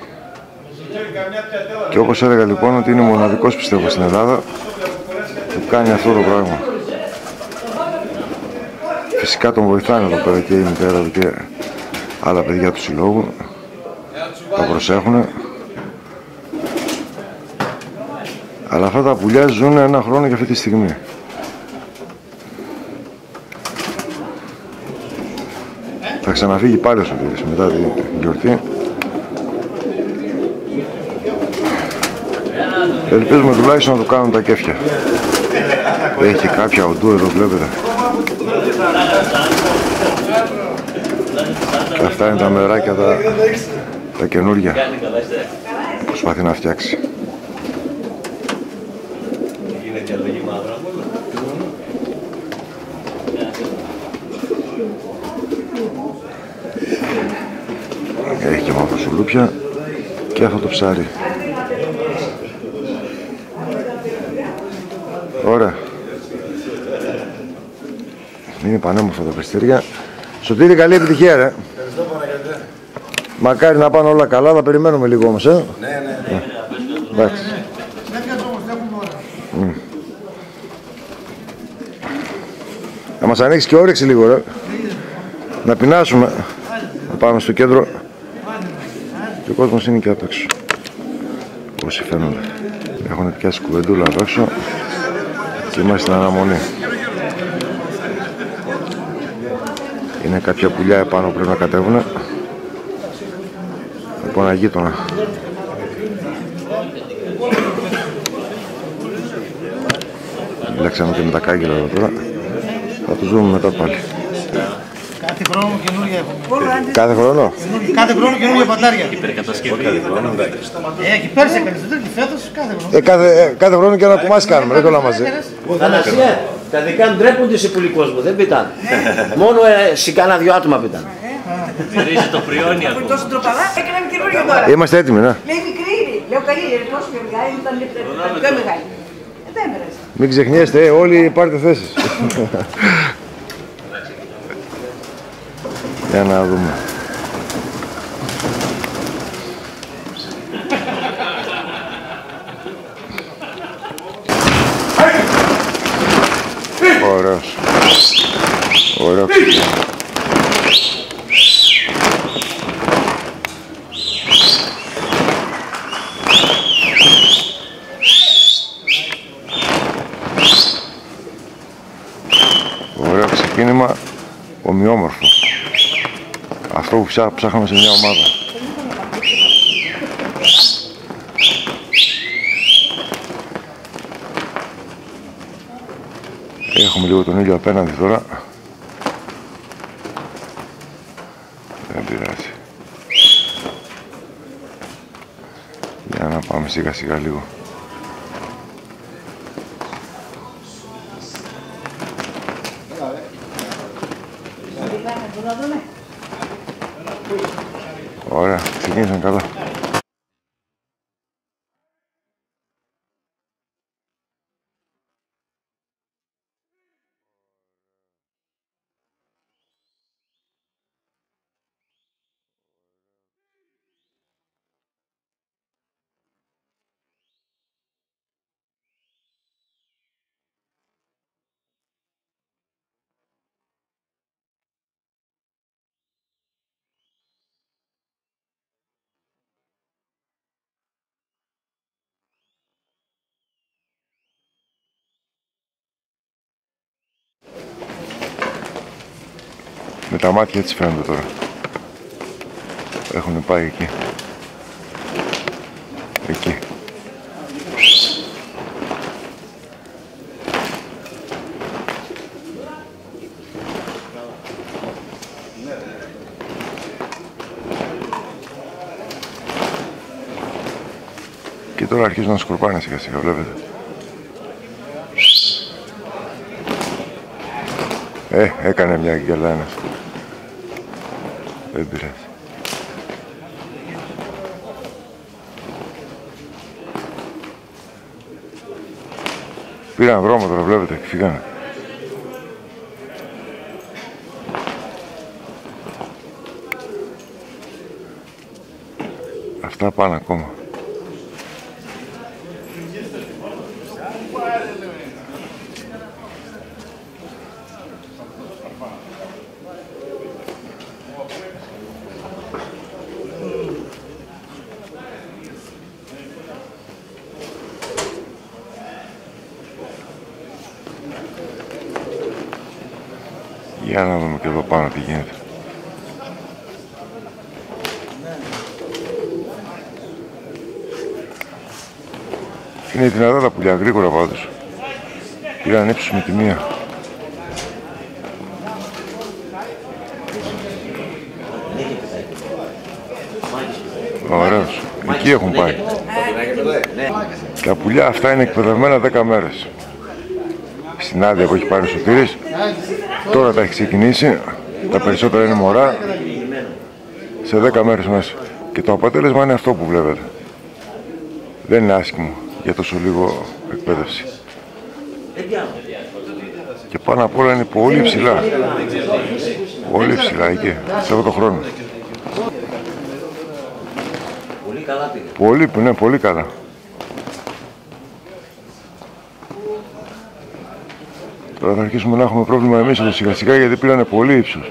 Και όπως έλεγα λοιπόν ότι είναι μοναδικός πιστεύω στην Ελλάδα που κάνει αυτό το πράγμα. Φυσικά τον βοηθάνε εδώ πέρα και η μητέρα του και άλλα παιδιά του συλλόγου. Τα προσέχουν. Αλλά αυτά τα πουλιά ζουν ένα χρόνο και αυτή τη στιγμή. Θα ξαναφύγει πάλι ο Σωτήρης μετά τη γιορτή. Ελπίζουμε τουλάχιστον να του κάνουν τα κέφια. Έχει κάποια οντού εδώ βλέπετε. Και αυτά είναι τα μεράκια τα καινούργια. Προσπαθεί να φτιάξει. Έχει και μαύρα σουλούπια και αυτό το ψάρι. Ωραία. Είναι πανέμορφα τα πιστήρια. Σωτήρη, καλή επιτυχία, ρε. Μακάρι να πάνε όλα καλά, θα περιμένουμε λίγο όμως, Ναι. Εντάξει. Θα μας ανοίξει και όρεξη λίγο, ρε. Να πεινάσουμε. Να πάμε στο κέντρο. Και ο κόσμος είναι και απ' έξω. Όσοι φαίνονται. Έχουν πιάσει κουβεντούλα απ' έξω. Και είμαστε στην αναμονή. Είναι κάποια πουλιά επάνω που πρέπει να κατέβουνε. Από ένα γείτονα. Λέξαμε και με τα κάγκελα εδώ τώρα. Θα τους δούμε μετά πάλι. Κάθε χρόνο καινούργια έχουμε. Κάθε χρόνο? Κάθε χρόνο καινούργια παντάρια. Υπερκατασκευή. Και πέρσι έκανε και φέτος κάθε χρόνο. Κάθε χρόνο και ένα κουμάσι κάνουμε, δεν όλα μαζί. Θανασία, τα δικά μου ντρέπονται σε πολύ κόσμο, δεν πετάνε. Μόνο σε κάνα δυο άτομα πετάνε. Φυρίζει το πριόνι ακόμα. Τόσο τροπαλά, έκαναμε καινούργιο τώρα. Είμαστε έτοιμοι, ναι. Λέει μικρή είναι. Λέω καλή είναι, τόσο πιο μεγάλη, ήταν πιο μεγάλη. Δεν πέρασε. Μην ξεχνιέστε, όλοι πάρτε θέσεις. Για να δούμε. Ωραίος. Ωραίο ξεκίνημα. Ωραίο ξεκίνημα, ομοιόμορφο. Αυτό που ψάχναμε σε μια ομάδα. Έχουμε λίγο τον ήλιο απέναντι τώρα. Δεν πειράζει. Για να πάμε σιγά σιγά λίγο. Ωραία, ξεκίνησαν καλά. Με τα μάτια έτσι φαίνονται τώρα. Έχουν πάει εκεί. Εκεί. Και τώρα αρχίζουν να σκορπάνε σιγά σιγά, βλέπετε. Έκανε μια γκέλα ένας. Δεν πειράζει. Πήραν δρόμο τώρα, βλέπετε, και φύγανε. Αυτά πάνε ακόμα. Για να δούμε και εδώ πάνω τι γίνεται. Είναι δυνατά τα πουλιά, γρήγορα πάντως. Πήραν ύψους με τη μία. Ωραίος. Εκεί έχουν πάει. Τα πουλιά αυτά είναι εκπαιδευμένα 10 μέρες. Στην άδεια που έχει πάρει ο Σωτήρης. Τώρα τα έχει ξεκινήσει. Τα περισσότερα είναι μωρά. Σε 10 μέρες μέσα. Και το αποτέλεσμα είναι αυτό που βλέπετε. Δεν είναι άσχημο για τόσο λίγο εκπαίδευση. Και πάνω απ' όλα είναι πολύ ψηλά. Πολύ ψηλά εκεί, σε αυτό το χρόνο. Πολύ καλά πήγε. Πολύ, ναι, πολύ καλά. Τώρα θα αρχίσουμε να έχουμε πρόβλημα εμείς εδώ σιγά σιγά γιατί πήρανε πολύ ύψος.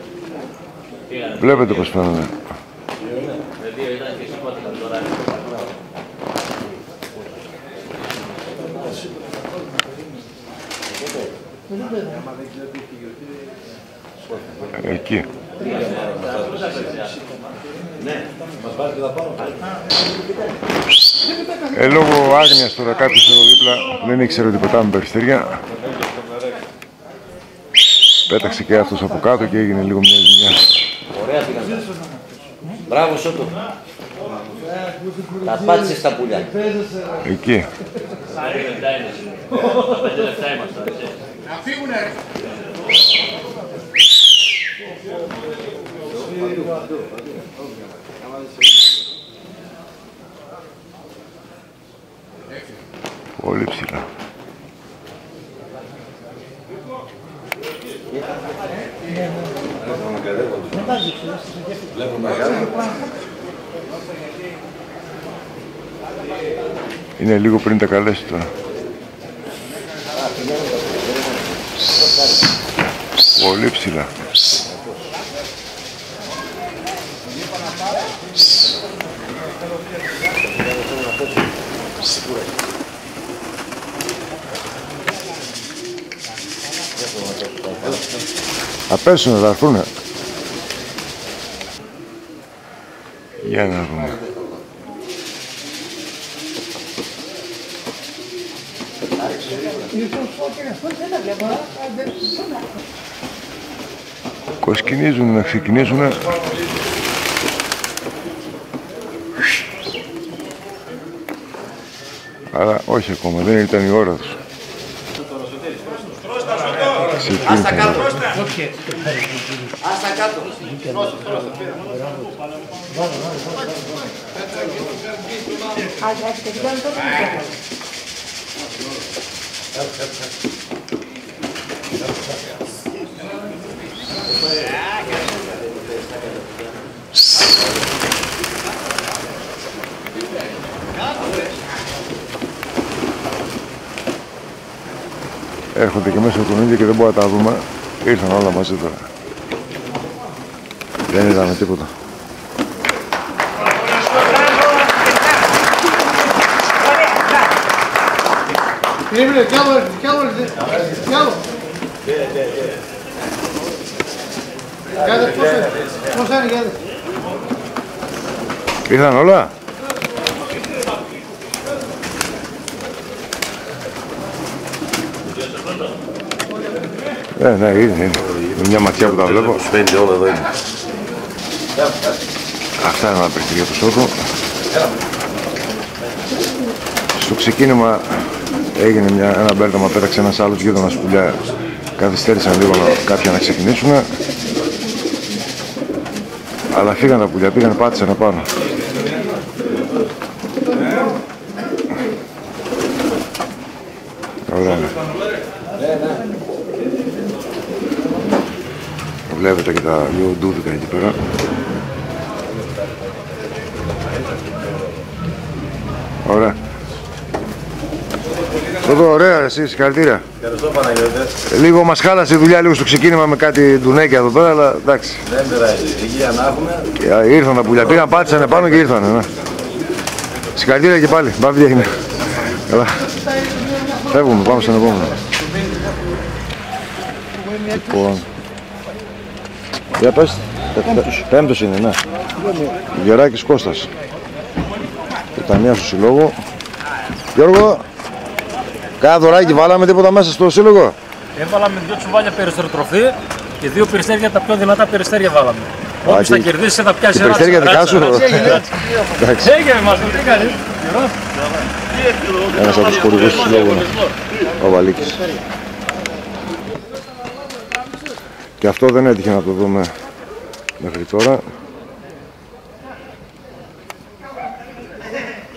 Βλέπετε πως φαίνονται. Εκεί. Λόγω άγνοιας τώρα κάποιος εδώ δίπλα δεν ήξερε ότι πετάμε περιστέρια. Πέταξε και αυτός από κάτω και έγινε λίγο μια ζημιά. Ωραία πήγαν. Μπράβο Σώτο. Τα πάτησε στα πουλιά. Εκεί. 5 λεπτά είμαστε. Να φύγουνε. Πολύ ψηλά. Είναι λίγο πριν τα καλέσει τώρα. Πολύ ψηλά. Θα πέσουνε, θα έρθουνε. Για να δούμε. Κοσκινίζουν να ξεκινήσουν. Αλλά όχι ακόμα, δεν ήταν η ώρα τους. Άστα κάτω. Άστα κάτω. Έρχονται και μέσα από τον ίδιο και δεν μπορούμε να τα δούμε. Ήρθαν όλα μαζί τώρα. Δεν είδαμε τίποτα. Περίμενε, κι άλλο. Πώς είναι, Γιάννη? Ήρθαν όλα. Ναι, είναι. Με μια ματιά που τα βλέπω. Όλα εδώ είναι. Αυτά είναι ένα παιχνίδι του Σόκο. Στο ξεκίνημα έγινε ένα μπέρδεμα, πέταξε ένας άλλος γείτονας πουλιά. Καθυστέρησαν λίγο κάποια να ξεκινήσουν. Αλλά φύγαν τα πουλιά, πήγαν, πάτησαν απάνω. Ωραία. Βλέπετε και τα δύο ντούδικα εκεί πέρα. Ωραία. Εδώ ωραία, εσύ, συγχαρητήρια. Ευχαριστώ Παναγιώτη. Λίγο μας χάλασε η δουλειά λίγο στο ξεκίνημα με κάτι ντουνέκια εδώ τώρα, αλλά εντάξει. Δεν πειράζει, υγεία να έχουμε. Ήρθαν τα πουλιά, πήγαν, πάτησαν επάνω και ήρθαν. Ναι. Συγχαρητήρια και πάλι, πάμε τι έγινε. Καλά. Φεύγουμε, πάμε στον επόμενο. Λοιπόν, για πες, πέμπτος είναι, ναι. Γεράκης Κώστας. Τιτανία στο συλλόγο. Γιώργο, κάνα δωράκι βάλαμε τίποτα μέσα στο σύλλογο? Έβαλαμε 2 τσουβάλια περιστεροτροφή και 2 περιστέρια, τα πιο δυνατά περιστέρια βάλαμε. Όποιος θα κερδίσει θα πιάσει ένα. Περιστέρια δικά σου? Έγινε μας, τι κάνεις? Ένας από τους χορηγούς του συλλόγου είναι ο Βαλίκης. Και αυτό δεν έτυχε να το δούμε μέχρι τώρα.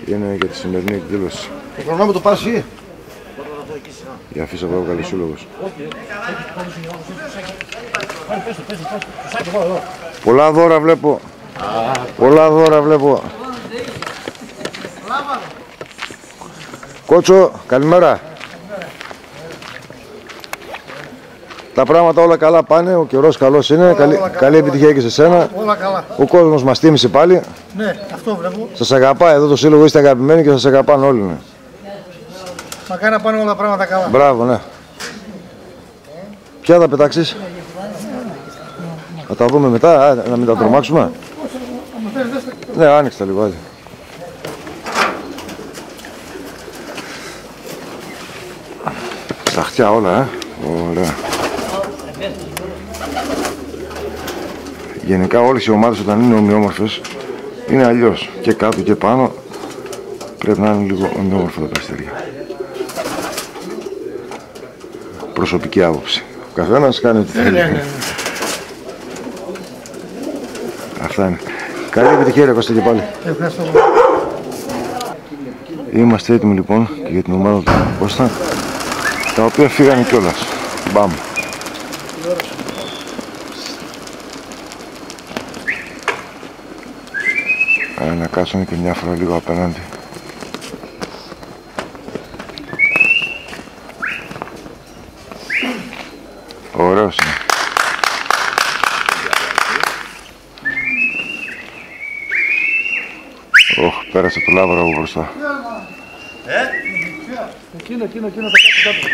Είναι για τη σημερινή εκδήλωση. Το χρονόμετρο το πάρεις ή? Η αφίσα που έβγαλε ο σύλλογος. Πολλά δώρα βλέπω. Πολλά δώρα βλέπω. Κότσο, καλημέρα. Τα πράγματα όλα καλά πάνε, ο καιρός καλός είναι, καλή επιτυχία και σε σένα. Όλα καλά. Ο κόσμος μας τίμησε πάλι. Ναι, αυτό βλέπω. Σας αγαπάει εδώ το σύλλογο, είστε αγαπημένοι και σας αγαπάνε όλοι. Ναι. Μακάρι να πάνε όλα τα πράγματα καλά. Μπράβο, ναι. Ποια θα πετάξεις? Θα τα δούμε μετά, να μην τα τρομάξουμε. Ναι, άνοιξε τα λίγο, άντε. Στα χτιά όλα, ωραία. Γενικά όλες οι ομάδες όταν είναι ομοιόμορφες είναι αλλιώς. Και κάτω και πάνω πρέπει να είναι λίγο ομοιόμορφα τα περιστέρια. Προσωπική άποψη. Ο καθένας κάνει ό,τι θέλει. Ναι. Αυτά είναι. Καλή επιτυχία ρε Κώστα και πάλι. Ευχαριστώ. Είμαστε έτοιμοι λοιπόν και για την ομάδα του Κώστα, τα οποία φύγανε κιόλας. Μπαμ. Να κάτσουν και μια φορά λίγο απέναντι. Ωραίος είναι. Πέρασε το λάβαρο από μπροστά. Εκείνο, τα κάτω.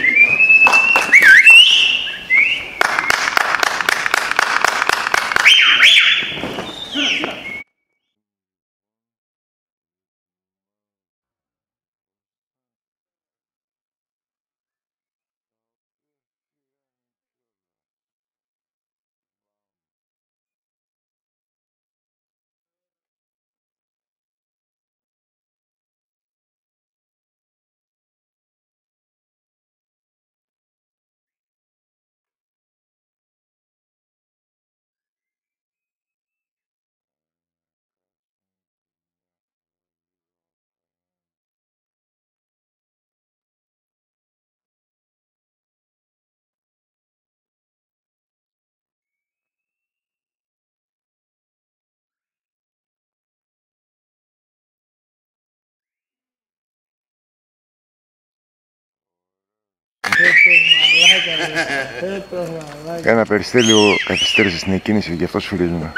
Ένα περιστέλιο καθυστέρησε στην εκκίνηση, γι' αυτό σφυρίζουμε.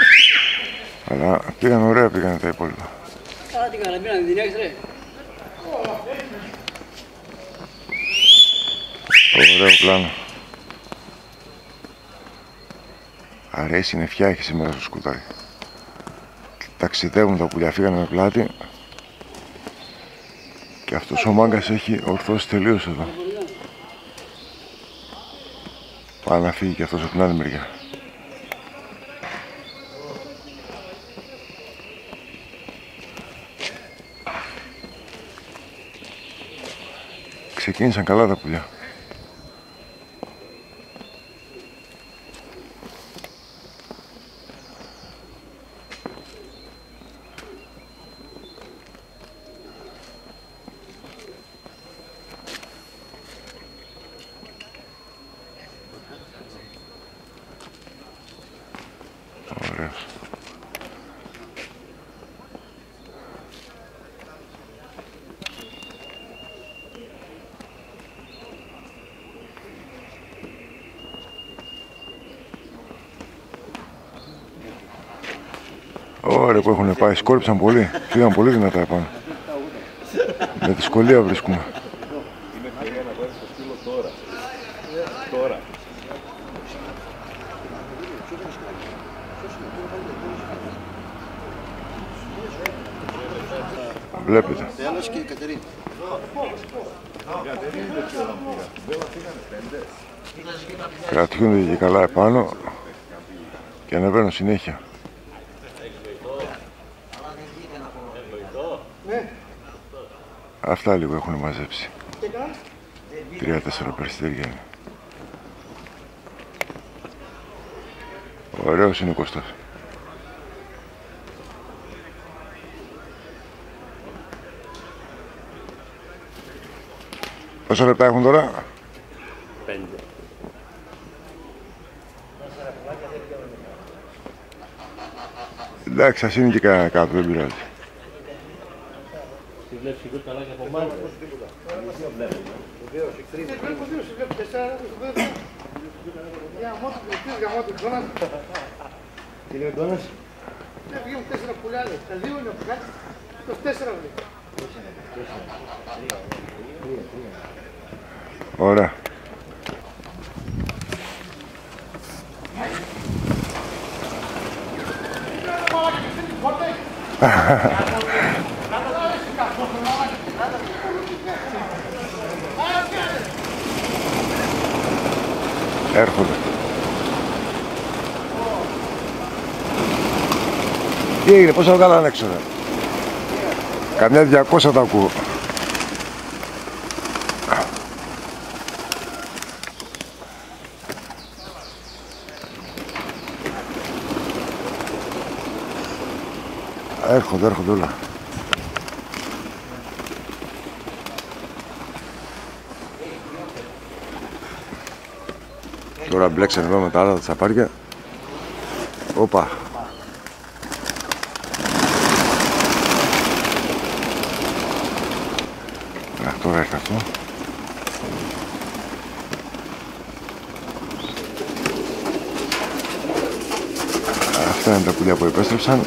Αλλά πήγαν ωραία, πήγαν τα υπόλοιπα. Τι κάνανε, πήγανε την έχεις ρε. Ωραίο πλάνο. Αρέσει, είναι φτιάχη σήμερα στο σκούταρι. Ταξιδεύουν τα πουλιά, φύγανε με πλάτη. Και αυτός ο μάγκας έχει ορθώσει τελείως εδώ. Πάει να φύγει και αυτός από την άλλη μεριά. Ξεκίνησαν καλά τα πουλιά. Ωραίος. Ωραία που έχουν πάει, σκόρυψαν πολύ, φύγαν πολύ δυνατά επάνω. Με δυσκολία βρίσκουμε. Είναι ευκαιρία να πάρεις το στήλο τώρα. Τώρα. Βλέπετε. Τέλος και η Κατερίνα. Κρατιούνται και καλά επάνω και ανεβαίνουν συνέχεια. Αυτά λίγο έχουν μαζέψει. 3-4 περιστέρια είναι. Ωραίος είναι ο Κώστας. Πόσα λεπτά έχουν τώρα? 5. Εντάξει, ας είναι και κανένα κάτω, δεν πειράζει. Τη βλέπεις και καλά και από μάλλον. Τι λέει ο Ντόνας? Βγαίνουν 4 πουλάδες, τα 2 είναι από κάτω, 24 βλέπει. Ωραία. Έρχονται. Τι έγινε, πόσα βγάλανε έξω ρε? Καμιά 200 τα ακούω. Έρχονται όλα. Τώρα μπλέξαν εδώ με τα άλλα τα τσαπάρια. Όπα. Τώρα έρχεται αυτό. Αυτά είναι τα πουλιά που επέστρεψαν.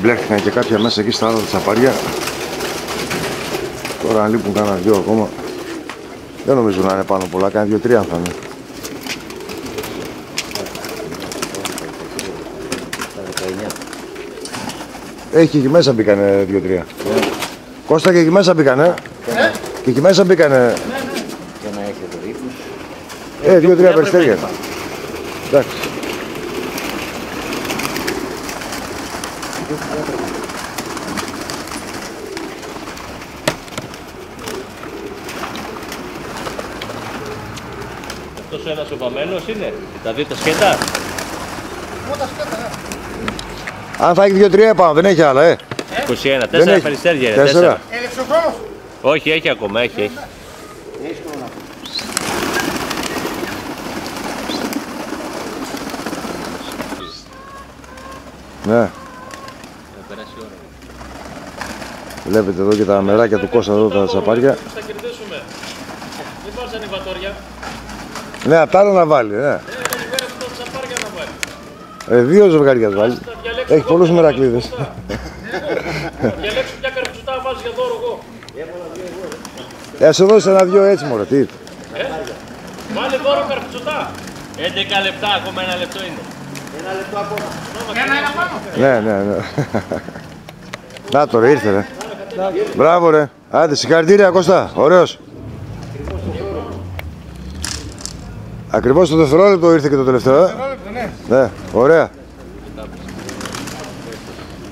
Μπλέχτηκαν και κάποια μέσα εκεί στα άλλα τα τσαπάρια. Τώρα αν λείπουν κάνα 2 ακόμα. Δεν νομίζω να είναι πάνω πολλά, κάνα 2-3 θα είναι. Έχει εκεί μέσα μπήκανε 2-3. Κώστα και εκεί μέσα μπήκανε. Και εκεί μέσα μπήκανε. Και να έχετε ρήπους. 2-3 περιστέρια. Εντάξει. Αυτός ο ένας ο βαμμένος είναι, τα δύο τα σκέτα. Αν θα έχει 2-3 επάνω, δεν έχει άλλα, 21, 4 περιστέρια είναι, 4. Έλεξε ο χρόνος. Όχι, έχει ακόμα, έχει. Ναι. Βλέπετε εδώ και τα μεράκια του Κώστα εδώ τα τσαπάρια. Θα κερδίσουμε. Δεν βάζει ανεβατόρια. Ναι, απ' τα άλλα να βάλει, ναι. Δεν είναι αυτό τα σαπάρια να βάλει. Δύο ζευγάρια βάλει. Έχει πολλούς μερακλείδες. Διαλέξω ποια καρπιτσουτά βάζει για δώρο εγώ. Σε δώσει ένα-δυο έτσι μωρέ, τι. Βάλε δώρο καρπιτσουτά. 11 λεπτά, ακόμα 1 λεπτό είναι. 1 λεπτό ακόμα. Ναι. Να τώρα ήρθε ρε. Μπράβο ρε. Άντε συγχαρητήρια Κώστα, ωραίος. Ακριβώς το δευτερόλεπτο ήρθε και το τελευταίο. Ναι, ωραία.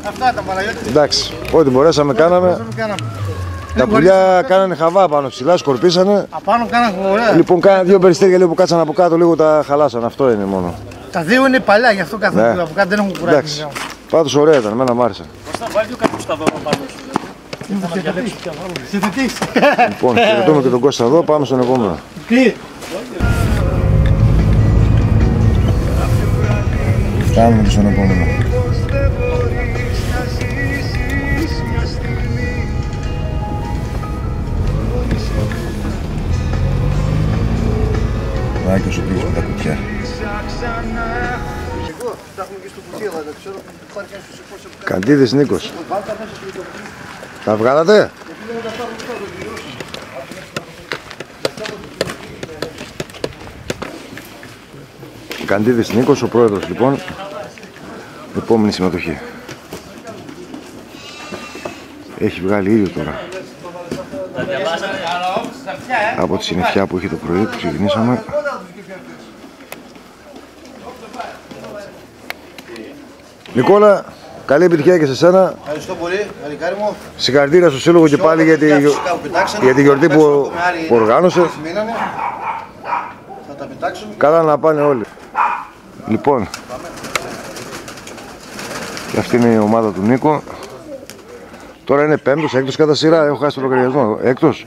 Αυτά ήταν Παναγιώτη. Εντάξει, ό,τι μπορέσαμε κάναμε. Τα πουλιά κάνανε χαβά πάνω ψηλά, σκορπίσανε. Απάνω κάνανε ωραία. Λοιπόν, κάνανε δύο περιστέρια λίγο που κάτσανε από κάτω, λίγο τα χαλάσανε. Αυτό είναι μόνο. Τα δύο είναι παλιά, γι' αυτό κάθε από κάτω δεν έχουν κουράσει. Εντάξει. Πάντως ωραία ήταν, εμένα μ' άρεσε. Κώστα, βάλει δύο καρπιτσουτά δώρο πάνω σου. Λοιπόν, χαιρετούμε και τον Κώστα εδώ, πάμε στον επόμενο. Πάμε και στον επόμενο. Μάκιος ο πήγες με τα κουτιά. Καντίδης Νίκος. Τα βγάλατε? Καντίδης Νίκος, ο πρόεδρος λοιπόν. Επόμενη συμμετοχή. Έχει βγάλει ίδιο τώρα. Από τη συννεφιά που είχε το πρωί που ξεκινήσαμε. Νικόλα, καλή επιτυχία και σε σένα. Ευχαριστώ πολύ, Αλικάρι μου. Συγχαρητήρια στο σύλλογο και πάλι για τη γιορτή που οργάνωσε. Θα τα πετάξουμε. Καλά να πάνε όλοι. Λοιπόν, και αυτή είναι η ομάδα του Νίκο. Τώρα είναι πέμπτος, έκτος κατά σειρά. Έχω χάσει το λογαριασμό. Έκτος.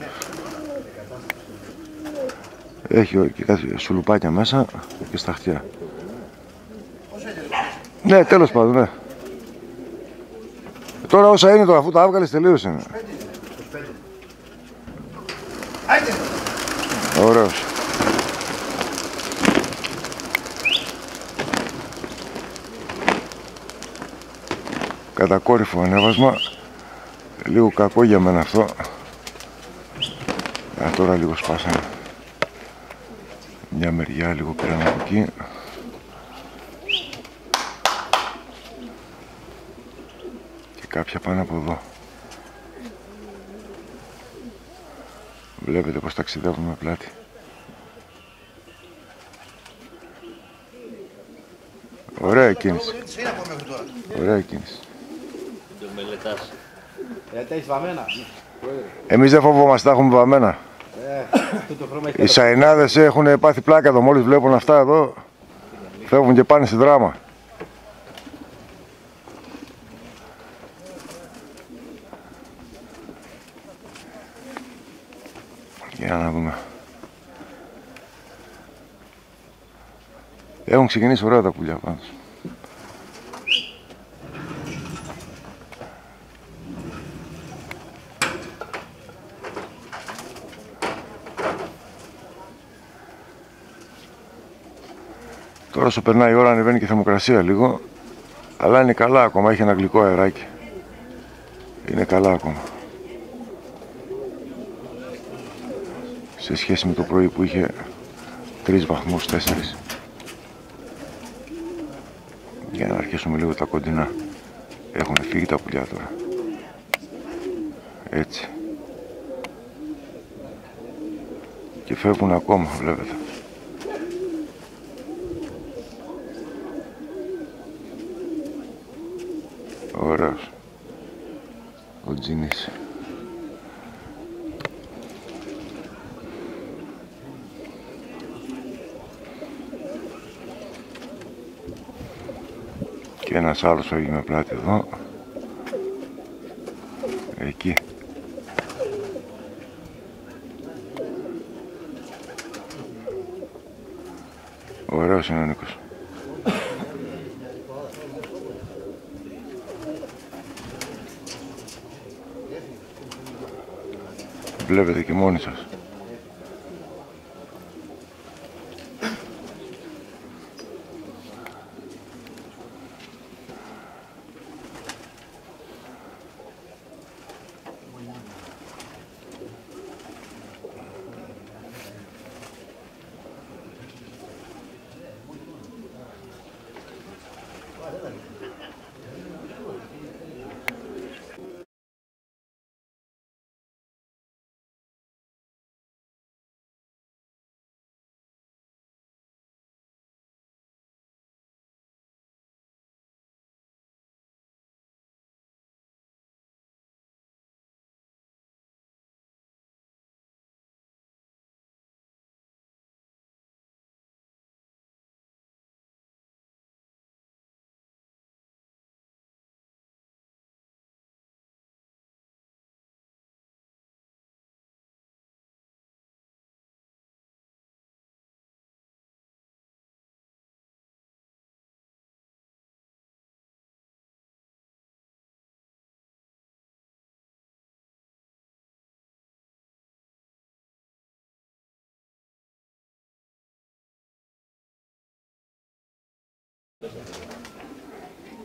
Έχει και κάτι σουλουπάκια μέσα και στα χτιά. Ναι, τέλος πάντων, ναι. Τώρα όσα είναι τώρα, αφού τα άβγαλες τελείωσε. Ωραίος. Κατακόρυφο ανέβασμα. Λίγο κακό για μένα αυτό. Τώρα λίγο σπάσανε. Μια μεριά λίγο πήραν από εκεί. Και κάποια πάνω από εδώ. Βλέπετε πως ταξιδεύουμε πλάτη. Ωραία κίνηση. Ωραία κίνηση. Το μελετάς. Τα έχεις βαμμένα. Εμείς δεν φοβόμαστε, τα έχουμε βαμμένα. Οι σαϊνάδες έχουν πάθει πλάκα εδώ, μόλις βλέπουν αυτά εδώ φεύγουν και πάνε στη δράμα. Για να δούμε. Έχουν ξεκινήσει ωραία τα πουλιά πάντως. Τώρα όσο περνάει η ώρα ανεβαίνει και η θερμοκρασία λίγο, αλλά είναι καλά ακόμα, έχει ένα γλυκό αεράκι. Είναι καλά ακόμα. Σε σχέση με το πρωί που είχε 3 βαθμούς, 4. Για να αρχίσουμε λίγο τα κοντινά. Έχουν φύγει τα πουλιά τώρα. Έτσι. Και φεύγουν ακόμα, βλέπετε. Ωραίος. Ο Τζίνης. Και ένας άλλος φεύγει με πλάτη εδώ. Εκεί. Ωραίος είναι ο Νίκος. Βλέπετε και μόνοι σας.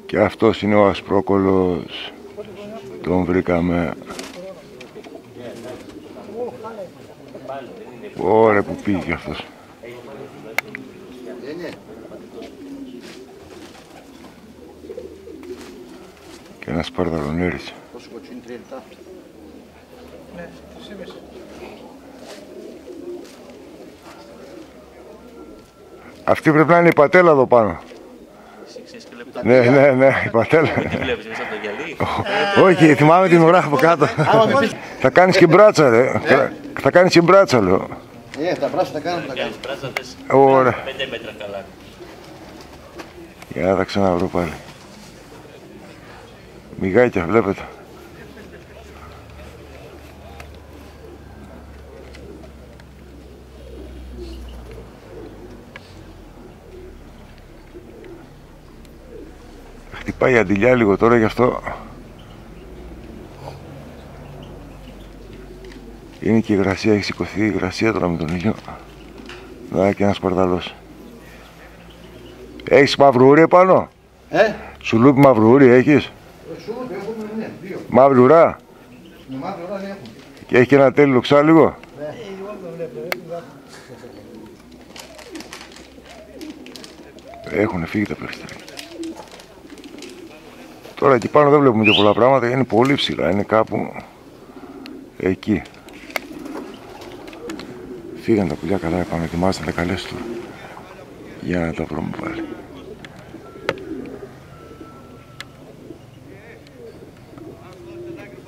Και αυτός είναι ο Ασπρόκολος. Τον βρήκαμε. Ωραία που πήγε κι αυτός. Και ένας παρδαλονέρης. Αυτή πρέπει να είναι η πατέλα εδώ πάνω. Ναι, η πατέλα. Τι βλέπεις, είσαι από το γυαλί? Όχι, θυμάμαι την ουρά από κάτω. Θα κάνεις και μπράτσα, ρε. Θα κάνεις και μπράτσα, λέω. Τα μπράτσα τα κάνουμε. Ωραία. 5 μέτρα καλά. Για να τα ξαναβρω πάλι. Μιγάκια, βλέπετε. Χτυπάει η αντιλιά λίγο τώρα, γι' αυτό είναι και η υγρασία, έχει σηκωθεί η υγρασία τώρα με τον ήλιο. Να, και ένας παρδαλός. Έχεις μαυρούρι επάνω? Σουλούπι μαυρούρι έχεις? Σουλούπι έχουμε, ναι, 2. Μαύρη ουρά? Με μαύρη ουρά, ναι, έχουμε. Και έχει και ένα τέλειο λοξάλιγο? Έχουν φύγει τα περιστέρια. Τώρα εκεί πάνω δεν βλέπουμε και πολλά πράγματα, είναι πολύ ψηλά, είναι κάπου εκεί. Φύγαν τα πουλιά καλά επάνω, ετοιμάζονται τα καλές του. Για να τα βρούμε πάλι.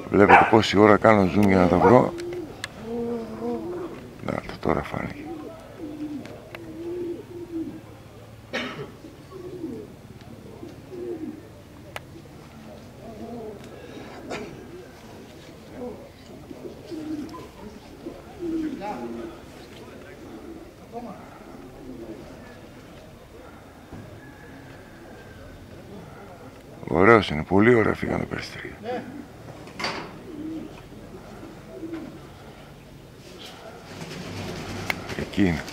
Βλέπετε πόση ώρα κάνω zoom για να τα βρω. Να το, τώρα φάνηκε. Ωραίος είναι, πολύ ωραία φύγαν τα περιστέρια. Εκεί είναι.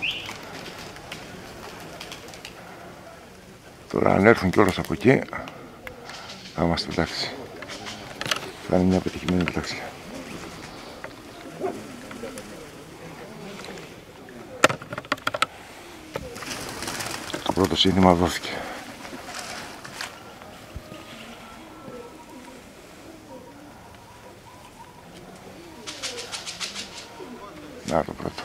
Τώρα αν έρθουν κιόλας από εκεί, θα είμαστε εντάξει. Θα είναι μια πετυχημένη επιταξία. Το πρώτο σύνθημα δόθηκε. Να το πρώτο.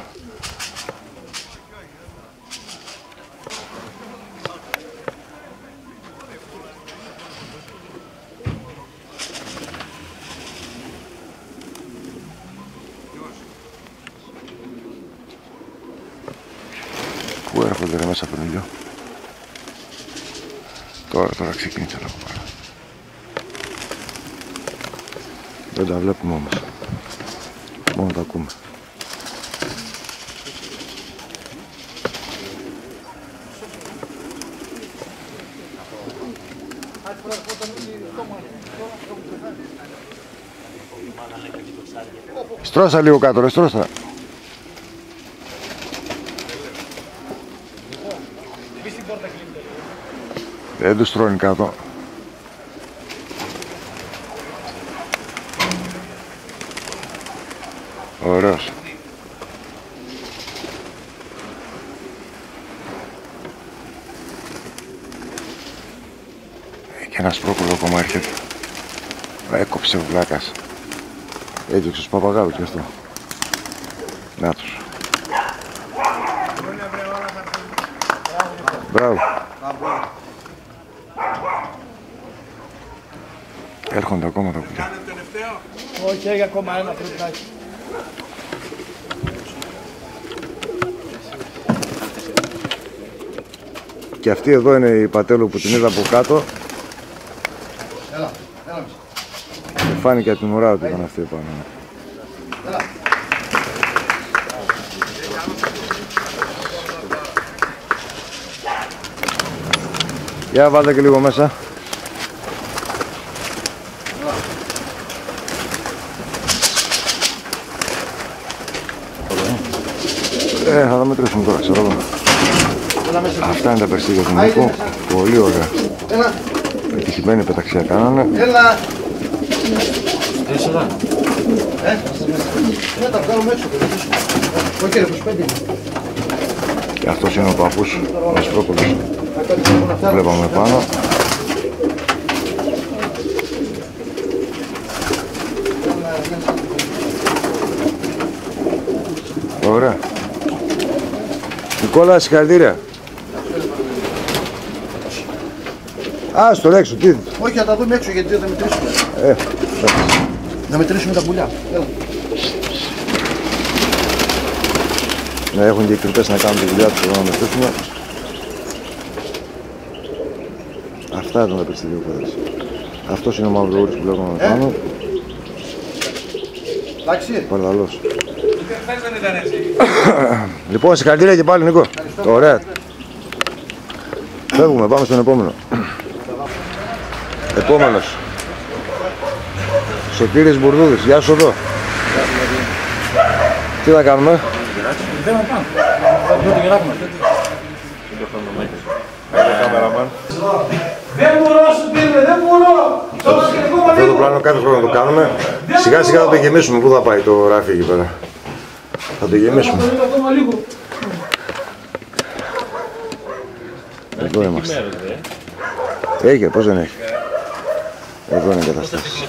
Πού έρχονται ρε μέσα από τον ήλιο? Τώρα ξεκίνησαν από πάνω. Δεν τα βλέπουμε όμως. Μόνο τα ακούμε. Στρώσα λίγο κάτω ρε, στρώσα. Δεν τους τρώνει κάτω. Ωραίος. Και ένας πρόκολο ακόμα έρχεται. Έκοψε ο βλάκας. Έδιωξε στους παπαγάλους και αυτό. Να τους. Μπράβο. Έρχονται ακόμα τα πουλιά. Όχι, έχει ακόμα ένα πρέπει να έχει. Και αυτή εδώ είναι η πατέλο που την είδα από κάτω. Έλα. Και φάνηκε από την ουρά ότι ήταν αυτή πάνω. Για βάλτε και λίγο μέσα. Θα τα μετρήσουμε τώρα, ξέρω εγώ. Αυτά είναι τα περιστέρια του Νίκου. Πολύ ωραία. Επιτυχημένη πεταξία κάνανε. Έλα! Τα βγάλουμε έξω. Όχι ρε, 25. Και αυτός είναι ο παππούς Ασπρόπολος. Βλέπαμε πάνω. Ωραία. Νικόλα, συγχαρητήρια. Ας το έξω, τι. Όχι, θα τα δούμε έξω γιατί θα μετρήσουμε. Να μετρήσουμε τα πουλιά. Έλα. Να έχουν και οι κρυπές να κάνουν τη δουλειά τους εδώ να μετρήσουμε. Αυτά ήταν τα περιστέρια που έδωσε. Αυτός είναι ο μαυρογούρης που βλέπουμε πάνω. Εντάξει. Παρδαλός. Λοιπόν, συγχαρητήρια και πάλι, Νίκο. Ωραία. Φεύγουμε, πάμε στον επόμενο. Επόμενος. Σωτήρης Μπουρδούδης, γεια σου εδώ. Τι θα κάνουμε? Δεν μπορώ, σου πήρε, δεν μπορώ. Αυτό το πλάνο κάθε χρόνο το κάνουμε. Σιγά σιγά θα το γεμίσουμε. Πού θα πάει το ράφι εκεί πέρα? Θα το γεμίσουμε. Εδώ είμαστε. Έχει, πώς δεν έχει. Εδώ είναι η κατάσταση.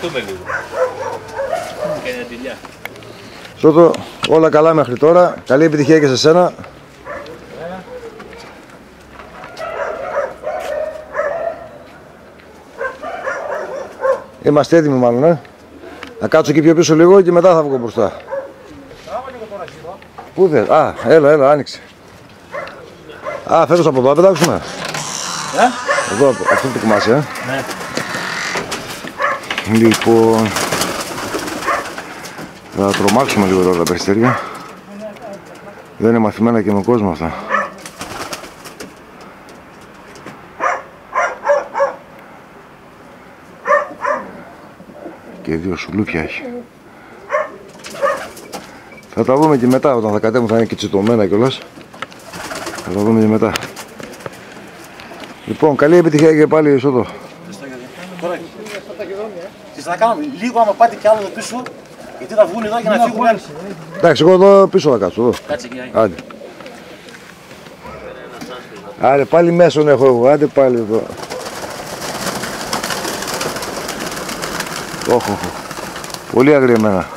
Σώτο, όλα καλά μέχρι τώρα. Καλή επιτυχία και σε σένα. Είμαστε έτοιμοι μάλλον, Να κάτσω εκεί πιο πίσω λίγο και μετά θα βγω μπροστά. Πού θες? Α, έλα, άνοιξε. Α, φέτος από εδώ, να πετάξουμε. Εδώ, αυτό το κομμάτι, Ναι. Λοιπόν, θα τρομάξουμε λίγο τώρα τα περιστέρια. Δεν είναι μαθημένα και με κόσμο αυτά. Και δύο σουλούπια έχει. Θα τα δούμε και μετά, όταν θα κατέβουν θα είναι και τσιτωμένα κιόλας. Θα τα δούμε και μετά. Λοιπόν, καλή επιτυχία και πάλι Σώτο. Θα κάνουμε λίγο άμα πάτε κι άλλο εδώ πίσω, γιατί θα βγουν εδώ για να φύγουν. Εντάξει, εγώ εδώ πίσω θα κάτσω. Εδώ. Άντε. Άντε, πάλι μέσον έχω εγώ. Άντε πάλι εδώ. Όχι. Πολύ αγριεμένα.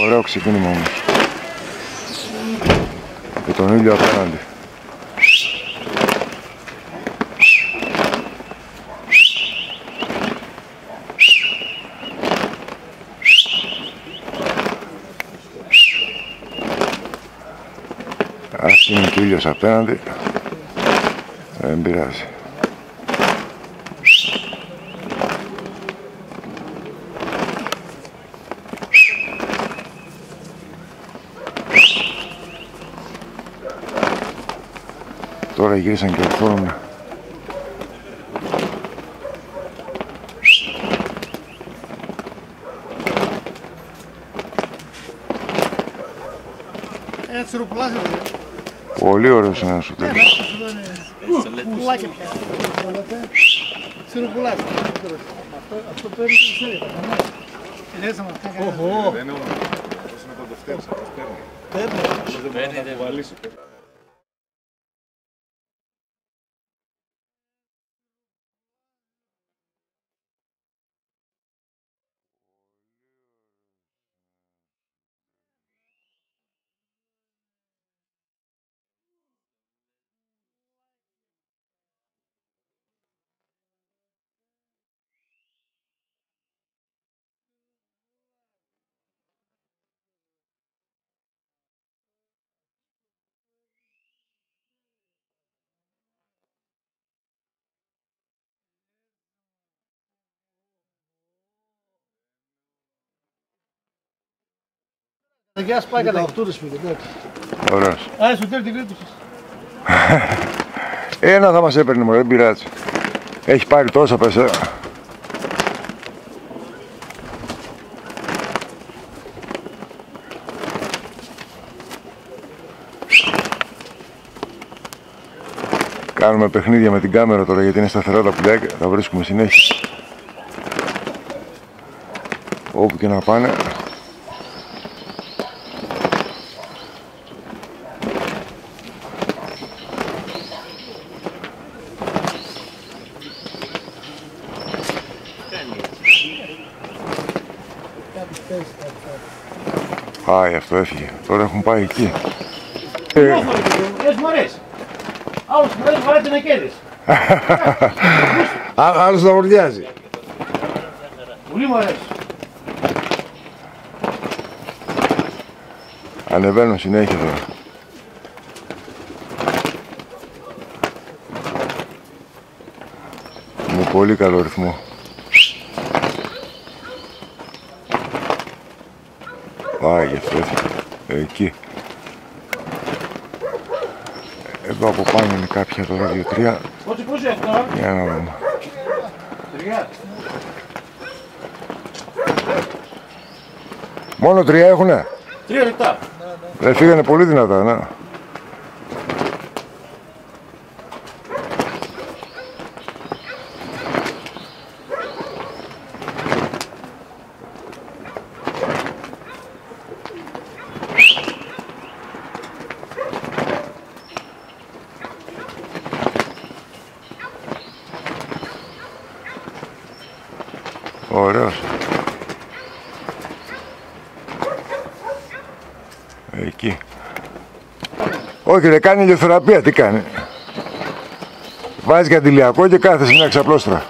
Ωραίο ξεκίνημα όμως. Και τον ήλιο απέναντι. Ας είναι και ο ήλιος απέναντι. Δεν πειράζει. Τώρα γύρισαν και ορθώνουν. Πολύ ωραίος είναι ένας Σωτήρης. Πουλάκια πια. Σιροπουλάκι. Αυτό παίρνει τη σέρια. Δεν είναι ο αυτός είναι το δευτέρης. Παίρνει. Γεια σας, πάει καλά. Αυτούρες φίλε, εντάξει. Ωραίος. Α, Σωτήρη την κρίτησες. Ένα θα μας έπαιρνε μωρέ, δεν πειράζει. Έχει πάρει τόσα πέσα. Κάνουμε παιχνίδια με την κάμερα τώρα γιατί είναι σταθερά τα πουλιά και τα βρίσκουμε συνέχεια. Όπου και να πάνε. Πάει, αυτό έφυγε. Τώρα έχουν πάει εκεί. Τρεις φορές. Άλλος φορές φοράει την εκέδες. Άλλος τα βορδιάζει. Πολύ μου αρέσει. Ανεβαίνω συνέχεια τώρα. Με πολύ καλό ρυθμό. Πάει, γι' αυτό έφυγε. Εκεί. Εδώ από πάνω είναι κάποια τώρα, 2-3. Πόσο αυτό? Για να δούμε. 3. Μόνο 3 έχουνε. 3 λεπτά. Φύγανε πολύ δυνατά, ναι. Ωραίος. Εκεί. Όχι ρε, κάνει ηλιοθεραπεία, τι κάνει. Βάζει και αντιλιακό και κάθεσαι μια ξαπλώστρα.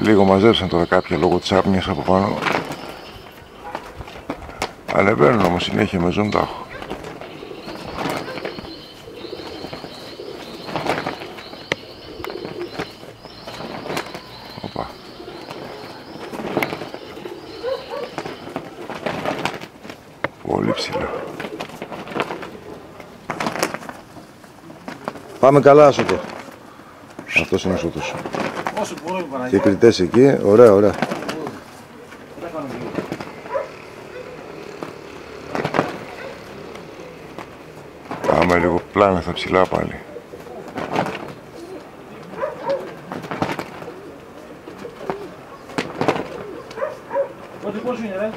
Λίγο μαζέψαν τώρα κάποια λόγω της άπνοιας από πάνω. Ανεβαίνουν όμως συνέχεια με zoom τα έχω. Οπα. Πολύ ψηλά. Πάμε καλά, Σωτό. Αυτός είναι ο Σωτός. Όσο μπορούμε, Και Παναγία. οι κριτές εκεί, ωραία, ωραία. Πάμε λίγο πλάνα στα ψηλά πάλι. Πόσο είναι, ρε?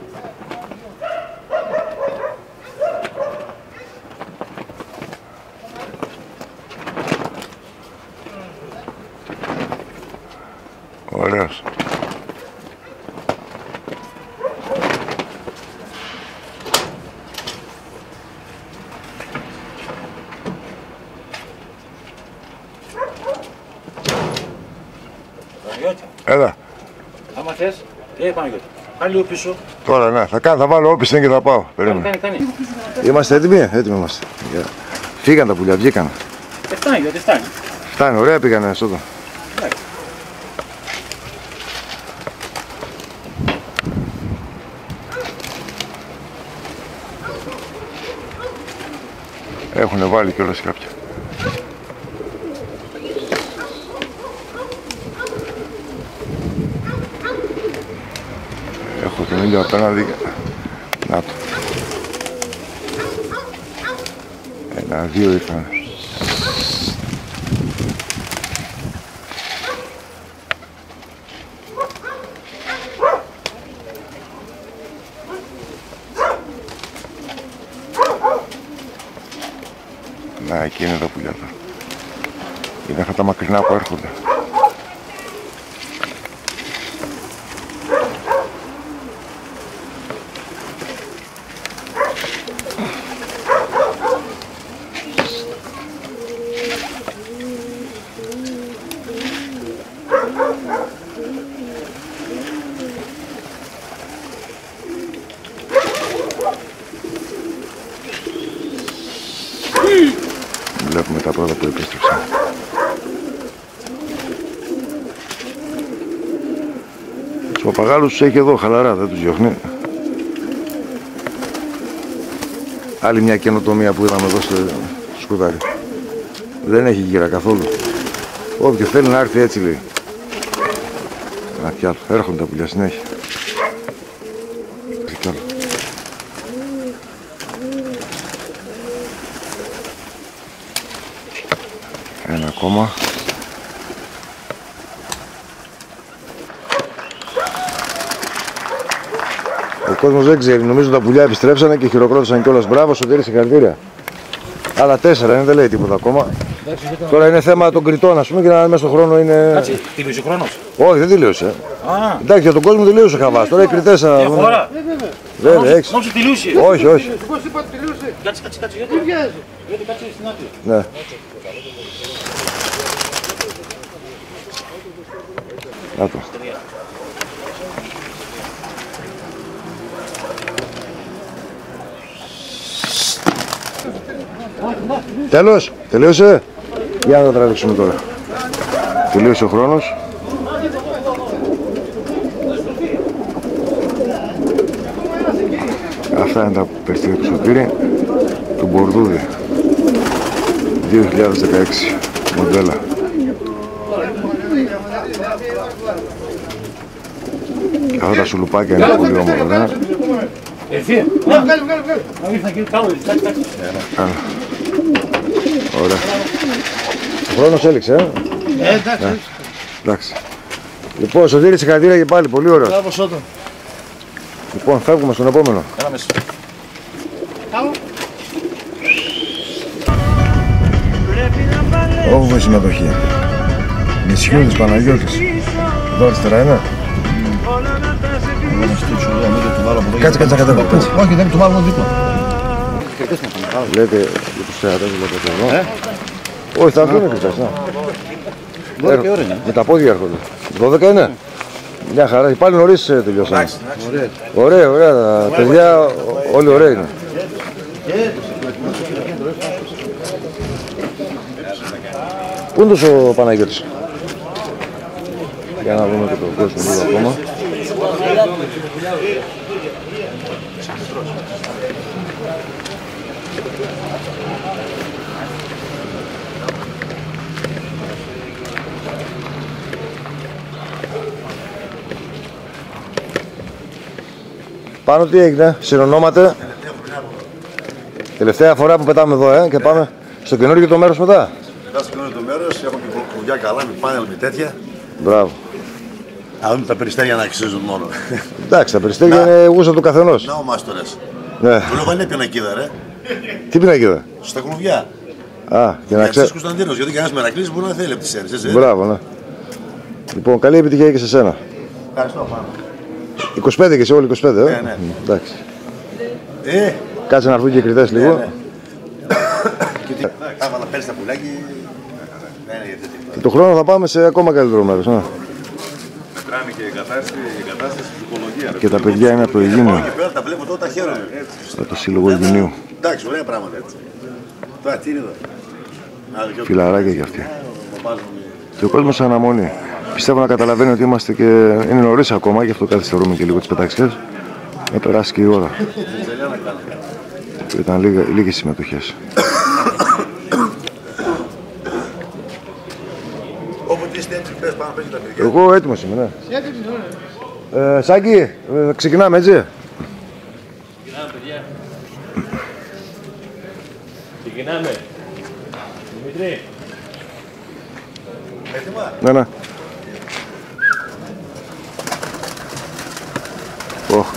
Ωραίος. Παναγιώτη, Έλα. άμα θες, Παναγιώτη, πάλι λίγο πίσω. Τώρα ναι, θα βάλω όπισθεν και θα πάω. Περίμενε. Κάνει. Είμαστε έτοιμοι, έτοιμοι είμαστε. Φύγαν τα πουλιά, βγήκαν. Φτάνει, γιατί φτάνει. Φτάνει, ωραία πήγανε στο εδώ. Έχουνε βάλει κιόλας κάποια. Έχω τον ήλιο απέναντι. Να το. 1-2 ήρθαν. Να, εκεί είναι τα πουλιά τώρα. Είναι αυτά τα μακρινά που έρχονται. Βλέπουμε τα πρώτα που επέστρεψαν. Τους παπαγάλους τους έχει εδώ χαλαρά, δεν τους διώχνει. Άλλη μια καινοτομία που είδαμε εδώ στο σκουδάρι. Δεν έχει γύρα καθόλου. Όποιος θέλει να έρθει έτσι λέει. Να κι άλλο. Έρχονται τα πουλιά συνέχεια. Κι άλλο. Ένα ακόμα. Ο κόσμος δεν ξέρει, νομίζω τα πουλιά επιστρέψανε και χειροκρότησαν κιόλας. Μπράβο, Σωτήρη, συγχαρητήρια. Άλλα 4 είναι, δεν λέει τίποτα ακόμα. Τώρα είναι θέμα των κριτών, ας πούμε, και να μέσα στον χρόνο είναι. Κάτσε, τελείωσε ο χρόνος. Όχι, δεν τελείωσε. Εντάξει, για τον κόσμο τελείωσε ο χαβάς. Τώρα οι κριτές. Διαφορά. Βέβαια, έχεις. Νόμιζα τελείωσε. Όχι, όχι. Πώς είπα ότι τελείωσε. Κάτσε, γιατί. Γιατί κάτσε στην άκρη. Ναι. Να το. Τέλος, τελείωσε. Για να το τραβήξουμε τώρα. Τελείωσε ο χρόνος. Αυτά είναι τα περιστήρια του Σωτήρη, του Μπορδούδη 2016 μοντέλα. Αυτά τα σουλουπάκια είναι πολύ όμορφα. Ευθεία. Ωραία. Ο χρόνος έληξε, εντάξει. Λοιπόν, Σωτήρη, συγχαρητήρια και πάλι, πολύ ωραίο. Λοιπόν, φεύγουμε στον επόμενο. Έχουμε συμμετοχή. Νησιούδης Παναγιώτης. Εδώ αριστερά είναι. Κάτσε, κατέβω. Όχι, δεν του βάλουμε δίπλα. Λέτε για τους θεατές, λέτε εδώ. Όχι, θα έρθουν οι κριτές, με τα πόδια έρχονται. 12 είναι. Μια χαρά, πάλι νωρίς τελειώσαμε. Ωραία, ωραία, τα παιδιά όλοι ωραία είναι. Πού είναι ο Παναγιώτης? Για να δούμε και τον κόσμο λίγο ακόμα. Πάνω τι έγινε, συνονόματε. Τελευταία φορά που πετάμε εδώ, και πάμε στο καινούργιο το μέρος μετά. Μετά στο καινούργιο το μέρος, έχω και κουβιά καλά, με πάνελ, με τέτοια. Μπράβο. Να δούμε τα περιστέρια να αξίζουν μόνο. Εντάξει, τα περιστέρια είναι γούστα του καθενός. Να ο μάστορες. Ναι. Του λέω είναι πινακίδα, ρε. Τι πινακίδα? Στα κλουβιά. Α, για να ξέρει. Κωνσταντίνος, γιατί κανένας Μερακλής μπορεί να θέλει από τις αίρες, έτσι. Μπράβο, ναι. Λοιπόν, καλή επιτυχία και σε σένα. Ευχαριστώ πάνω. 25 και σε όλοι 25, Ναι. Εντάξει. Κάτσε να έρθουν και οι κριτές λίγο. Ναι. Άβαλα πέρσι τα πουλάκι. Και του χρόνου θα πάμε σε ακόμα καλύτερο μέρος. Μετράνε και η κατάσταση ψυχολογία. Και τα παιδιά είναι από το Υγίνιο. Και πέρα τα βλέπω τώρα, τα χαίρομαι. Από το Σύλλογο Υγινίου. Εντάξει, ωραία πράγματα έτσι. Τώρα τι είναι εδώ. Φιλαράκια κι αυτοί. Και ο κόσμος αναμονή. Πιστεύω να καταλαβαίνει ότι είμαστε και είναι νωρίς ακόμα, γι' αυτό καθυστερούμε και λίγο τις πεταξιές. Να περάσει και η ώρα. Ήταν λίγες συμμετοχές. Όποτε είστε έτοιμοι, πες πάνω πες τα παιδιά. Εγώ έτοιμος είμαι, ναι. Σάκη, ξεκινάμε έτσι. Ξεκινάμε, παιδιά. Ξεκινάμε. Δημήτρη. Έτοιμα. Ναι.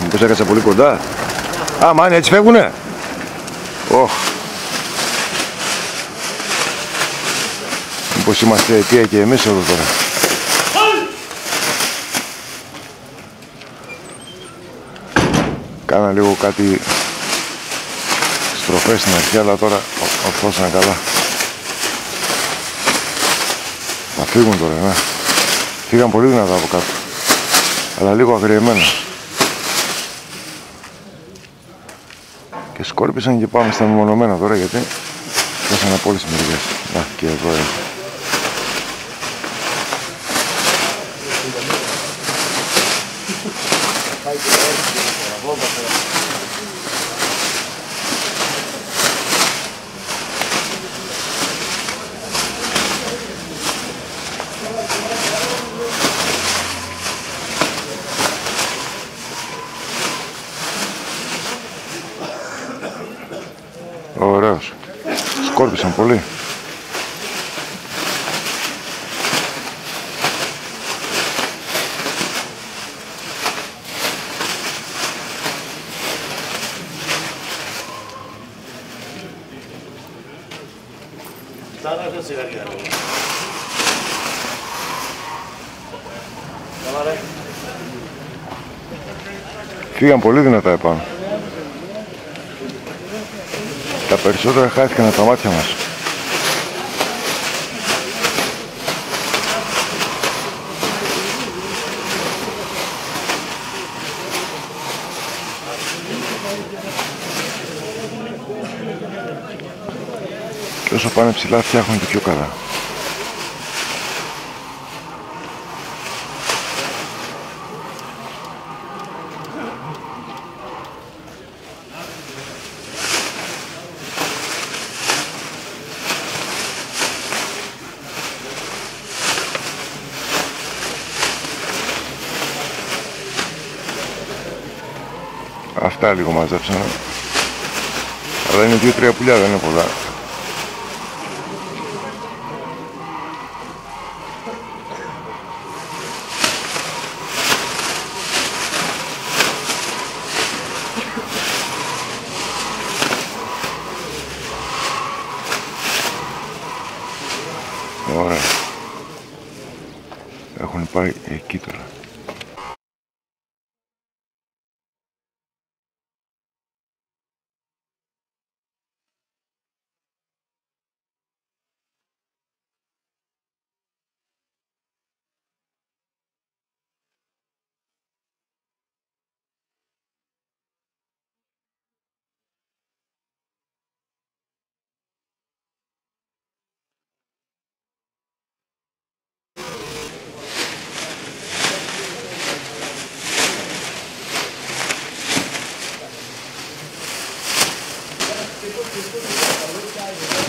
Μήπως έκατσα πολύ κοντά. Μάνι, έτσι φεύγουνε. Μήπως είμαστε αιτία και εμείς εδώ τώρα. Κάνα λίγο κάτι στροφές στην αρχή, αλλά τώρα ορθώσανε καλά. Θα φύγουν τώρα, ναι. Φύγαν πολύ δυνατά από κάτω. Αλλά λίγο αγριεμένα. Και σκόρπισαν και πάμε στα μεμονωμένα τώρα, γιατί φτάσανε από όλες τις μεριές. Και εδώ Ωραίος. Σκόρπισαν πολύ. Φύγαν πολύ δυνατά επάνω. Τα περισσότερα χάθηκαν από τα μάτια μας. Και όσο πάνε ψηλά φτιάχνουν και πιο καλά. Αυτά λίγο μαζέψαμε. Αλλά είναι 2-3 πουλιά, δεν είναι πολλά. Ωραία. Έχουν πάει εκεί τώρα.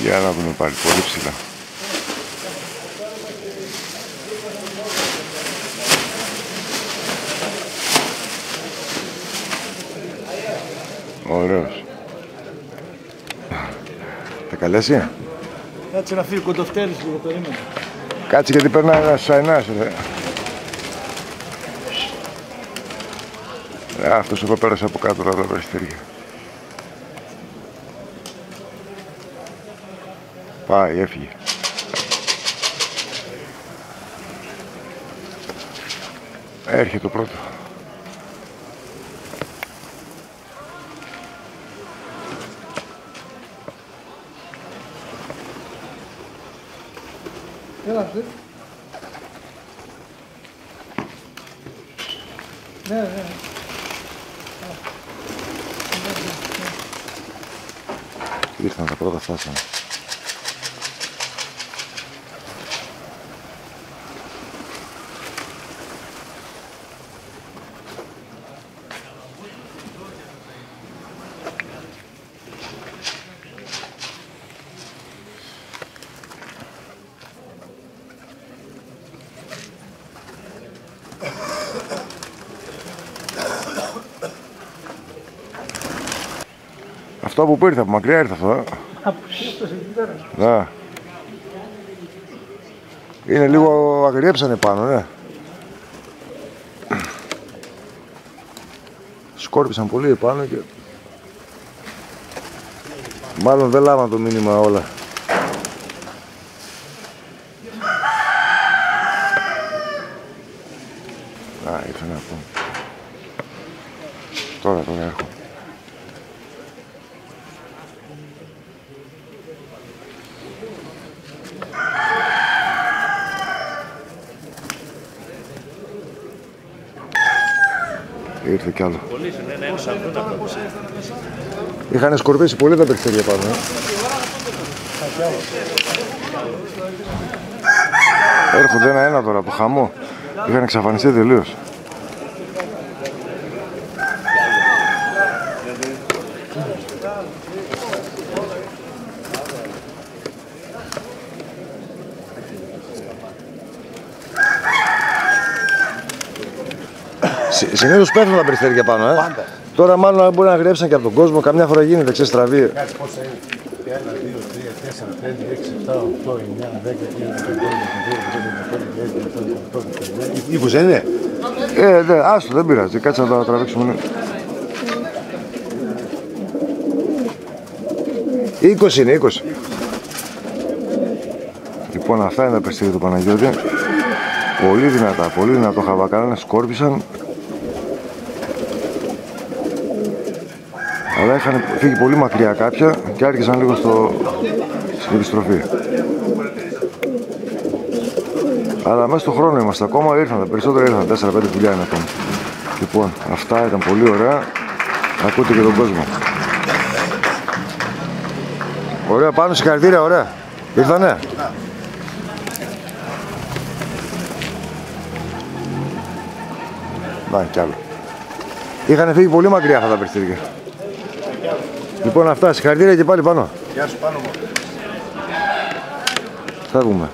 Για να δούμε πάλι, πολύ ψηλά. Ωραίος. Θα καλέσει. Κάτσε να φύγει ο κοντοφτέρης λίγο, περίμενε. Κάτσε γιατί περνάει ένας σαϊνάς, ρε. Αυτός εδώ πέρασε από κάτω τα περιστέρια. Πάει, έφυγε. Έρχεται το πρώτο. Έλα, αυτή. Ναι. Ήρθαν τα πρώτα, φτάσανε. Αυτό από πού ήρθε, από μακριά ήρθε αυτό. Από σύστος εκεί πέρα. Ναι. Είναι λίγο αγριέψανε πάνω, ναι. Σκόρπισαν πολύ επάνω και... μάλλον δεν λάβαν το μήνυμα όλα. Α, ήρθε να πω. Τώρα έρχομαι. Ήρθε κι άλλο. Είχαν σκορπίσει πολύ τα περιστέρια πάνω. Έρχονται ένα-ένα τώρα από χαμό. Είχαν εξαφανιστεί τελείως. Συνήθως πέφτουν τα περιστέρια πάνω, Πάντα. Τώρα μάλλον μπορεί να γρέψαν και από τον κόσμο, καμιά φορά γίνεται, ξέρεις, στραβή. Κάτσε πόσα είναι. 1, 2, 3, 4, 5, 6, 7, 8, 9, 10, 11, 12, 13, 14, 15, 20 είναι. Άστο, δεν πειράζει, κάτσε να το τραβήξουμε. 20 είναι, 20. Λοιπόν, αυτά είναι τα περιστέρια του Παναγιώτη. Πολύ δυνατά, πολύ δυνατό χαβακάρανε, σκόρπισαν. Αλλά είχαν φύγει πολύ μακριά κάποια και άρχισαν λίγο στην επιστροφή. Αλλά μέσα στον χρόνο είμαστε ακόμα, ήρθαν τα περισσότερα, ήρθαν 4-5 πουλιά είναι ακόμα. Λοιπόν, αυτά ήταν πολύ ωραία. Ακούτε και τον κόσμο. Ωραία, πάνω συγχαρητήρια, ωραία. Ήρθανε. Να, κι άλλο. Είχαν φύγει πολύ μακριά αυτά τα περιστέρια. Λοιπόν, αυτά, συγχαρητήρια και πάλι πάνω. Γεια σου, πάνω μου. Φεύγουμε.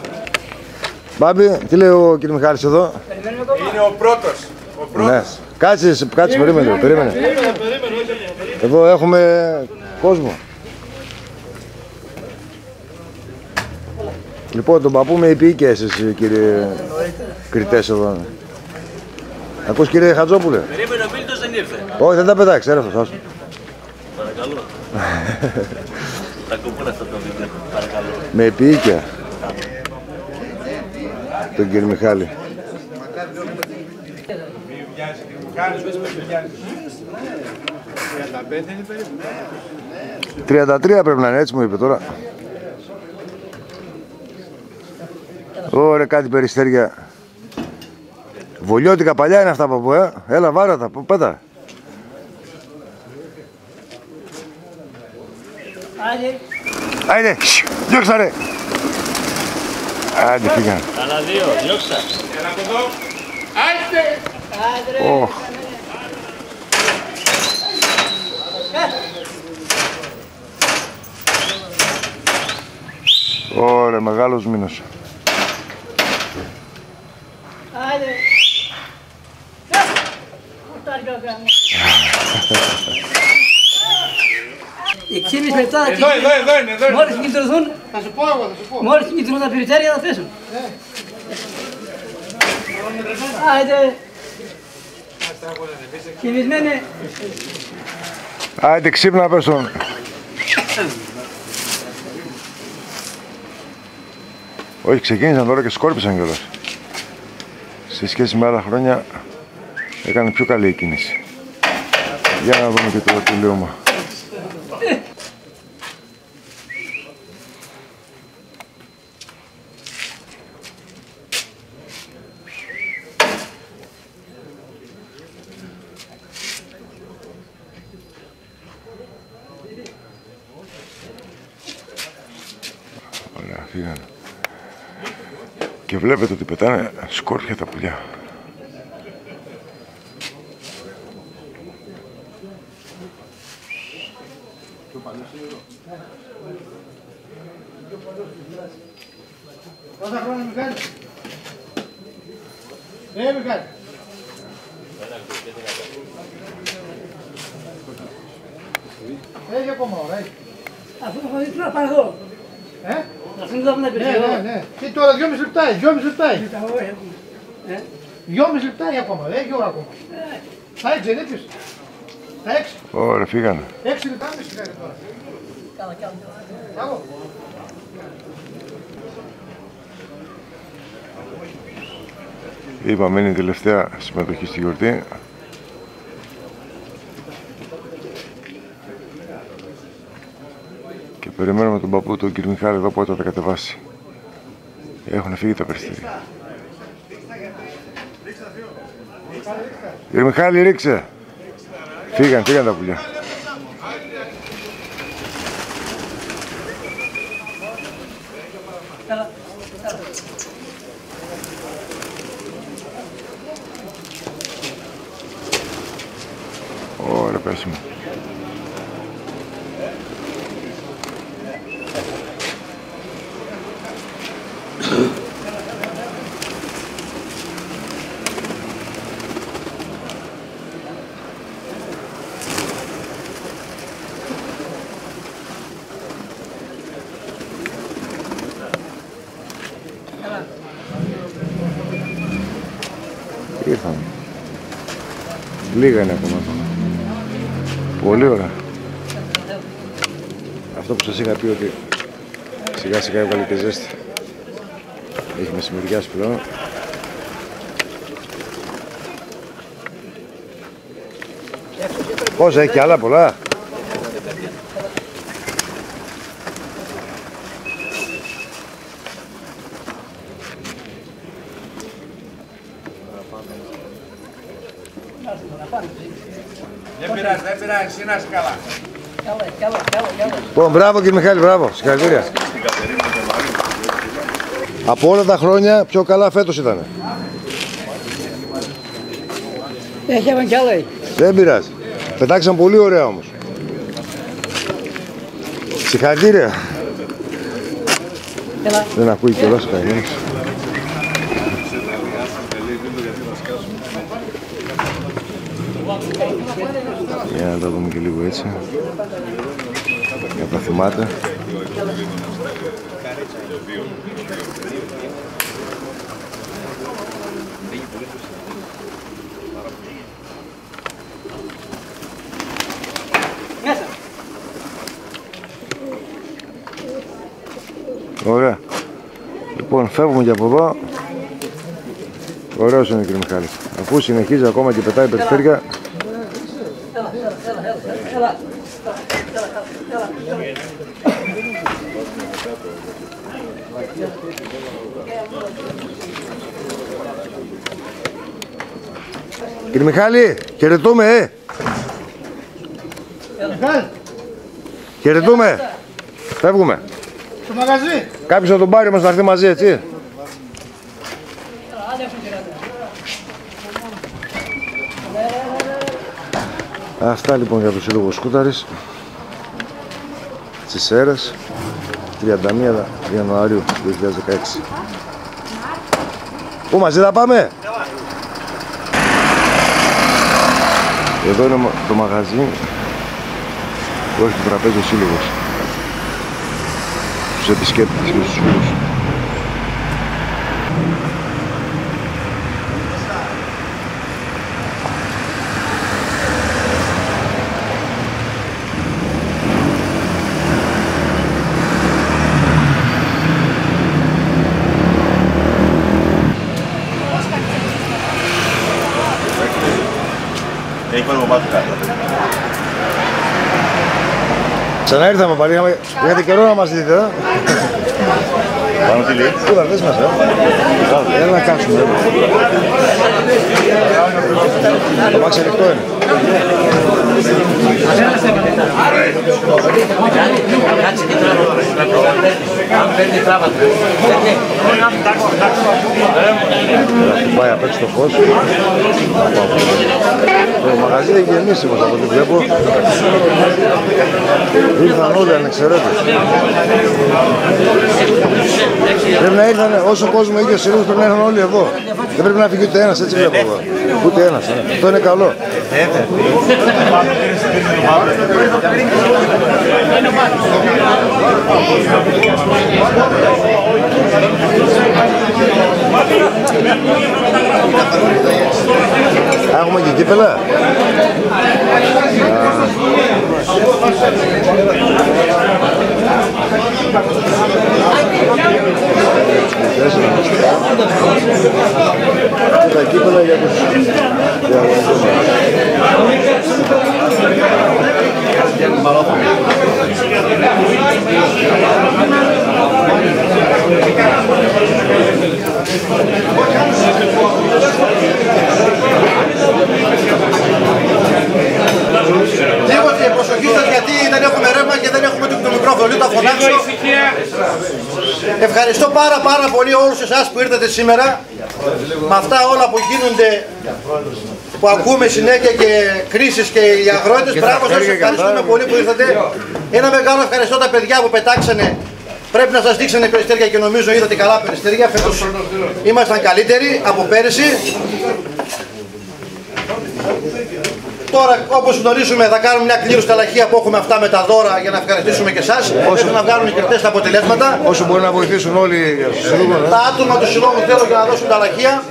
Μπάμπη, τι λέει ο κ. Μιχάλης εδώ? Είναι ο πρώτος. Ναι. Κάτσε, περίμενε. Εδώ έχουμε κόσμο. Λοιπόν, τον παππού με υπηεί και εσείς, κύριε κριτές εδώ. Ακούς, κύριε Χατζόπουλε? Περίμενε, ο Μίλτος δεν ήρθε. Όχι, δεν τα πετάξει, έρθω, άστο. Παρακαλώ. Θα κοπούν αυτό το βίντεο, παρακαλώ. Με επίοικια τον κύριο Μιχάλη. 33 πρέπει να είναι, έτσι μου είπε τώρα. Ωραία, κάτι περιστέρια. Βολιώτικα παλιά είναι αυτά από πω, Έλα, βάρα τα, πέτα. Άιντε, διώξα ρε. Άντε, φύγανε. Άλλα δύο, διώξα. Έλα από εδώ. Άντε. Ωραία, μεγάλος μήνος. Εξήμιση λεπτά Εδώ είναι. Μόλις συγκεντρωθούν, Θα σου πω εγώ, θα σου πω. μόλις συγκεντρωθούν τα περιστέρια θα θέσουν. Άιντε. Κοιμισμένε. Άιντε, ξύπνα πέσον. Όχι, ξεκίνησαν τώρα και σκόρπισαν κιόλας. Σε σχέση με άλλα χρόνια έκανε πιο καλή η κίνηση. Για να δούμε και το τελείωμα. Ωραία, φύγανε. Και βλέπετε ότι πετάνε σκόρπια τα πουλιά. Πόσα χρόνια Μιχάλη? Μιχάλη. Έχει ακόμα ώρα, έχει. Αφού θα δει τώρα πάνω εδώ. Αυτό είναι εδώ να πει. Ναι. Τι τώρα, 2,5 λεπτά, 2,5 λεπτά. 2,5 λεπτά ακόμα, έχει ώρα ακόμα. Τα 6 δεν έπιες. Τα 6. Ωραία, φύγανε. 6 λεπτά με σιγάρι τώρα. Μπράβο. Είπαμε, είναι η τελευταία συμμετοχή στη γιορτή. Και περιμένουμε τον παππού, τον κύριο Μιχάλη, εδώ πότε θα τα κατεβάσει. Έχουν φύγει τα περιστέρια. Κύριε Μιχάλη, ρίξε. Φύγαν τα πουλιά. Ωραία, πέσουμε. ήρθαν. Λίγα είναι ακόμα. Πολύ ωραία. Αυτό που σας είχα πει ότι σιγά σιγά έβγαλε και ζέστη. Έχει μεσημεριάσει πλέον. Πόσα έχει κι άλλα πολλά. Δεν πειράζει, να είσαι καλά. Λοιπόν, μπράβο κύριε Μιχάλη, μπράβο, συγχαρητήρια. Από όλα τα χρόνια πιο καλά φέτος ήταν. Έχαμε κι άλλα. Δεν πειράζει. Πετάξαν πολύ ωραία όμως. Συγχαρητήρια. Δεν ακούει κιόλας κανένας. Για να τα δούμε και λίγο έτσι. Για να τα θυμάται. Ωραία. Λοιπόν, φεύγουμε και από εδώ. Ωραίος είναι κύριε Μιχάλη. Αφού συνεχίζει ακόμα και πετάει περιστέρια. Κύριε Μιχάλη, χαιρετούμε, Χαιρετούμε. Φεύγουμε. Στο μαγαζί. Κάποιος θα τον πάρει μας να έρθει μαζί, έτσι. Αυτά λοιπόν για το Σύλλογο Σκούταρης στις Σέρρες, 31 Ιανουαρίου 2016. Πού μαζί θα πάμε? Εδώ είναι το μαγαζί που έχει το τραπέζι ο Σύλλογος. Στους επισκέπτες και στους φίλους. Έχει πάνω από πάνω κάτω. Ξανά ήρθαμε πάλι, είχατε καιρό να μας δείτε, Πάνω τι λέει. Κοίτα, δες μας, Έλα να κάτσουμε. Το μάξι ανοιχτό είναι. Πάει απ' έξω το φως. Το μαγαζί έχει γεμίσιμος από ό,τι βλέπω. Ήρθαν όλοι ανεξαιρέτως. Πρέπει να ήρθαν, όσο κόσμο είχε ο Σύλλογος πρέπει να ήρθαν όλοι εδώ. Δεν πρέπει να φύγει ούτε ένας, έτσι βλέπω εγώ. Ούτε ένας, αυτό είναι καλό. Έχουμε και κύπελα. Και τα κύπελα για τους Λίγο την προσοχή σας γιατί δεν έχουμε ρεύμα και δεν έχουμε το μικρόφωνο, θα φωνάξω. Ευχαριστώ πάρα πολύ όλους εσάς που ήρθατε σήμερα. Με αυτά όλα που γίνονται, που ακούμε συνέχεια και κρίσεις και οι αγρότες, μπράβο σας, ευχαριστούμε πολύ που ήρθατε. Ένα μεγάλο ευχαριστώ τα παιδιά που πετάξανε. Πρέπει να σας δείξανε περιστέρια και νομίζω είδατε καλά περιστέρια. Φέτος ήμασταν καλύτεροι από πέρυσι. Τώρα, όπως γνωρίζουμε, θα κάνουμε μια κλήρωση στα λαχεία που έχουμε αυτά με τα δώρα για να ευχαριστήσουμε και εσάς. Όσο να βγάλουν και αυτές τα αποτελέσματα. Όσο μπορεί να βοηθήσουν όλοι στους συλλόγους. Τα άτομα του συλλόγου θέλω για να δώσουν τα λαχεία.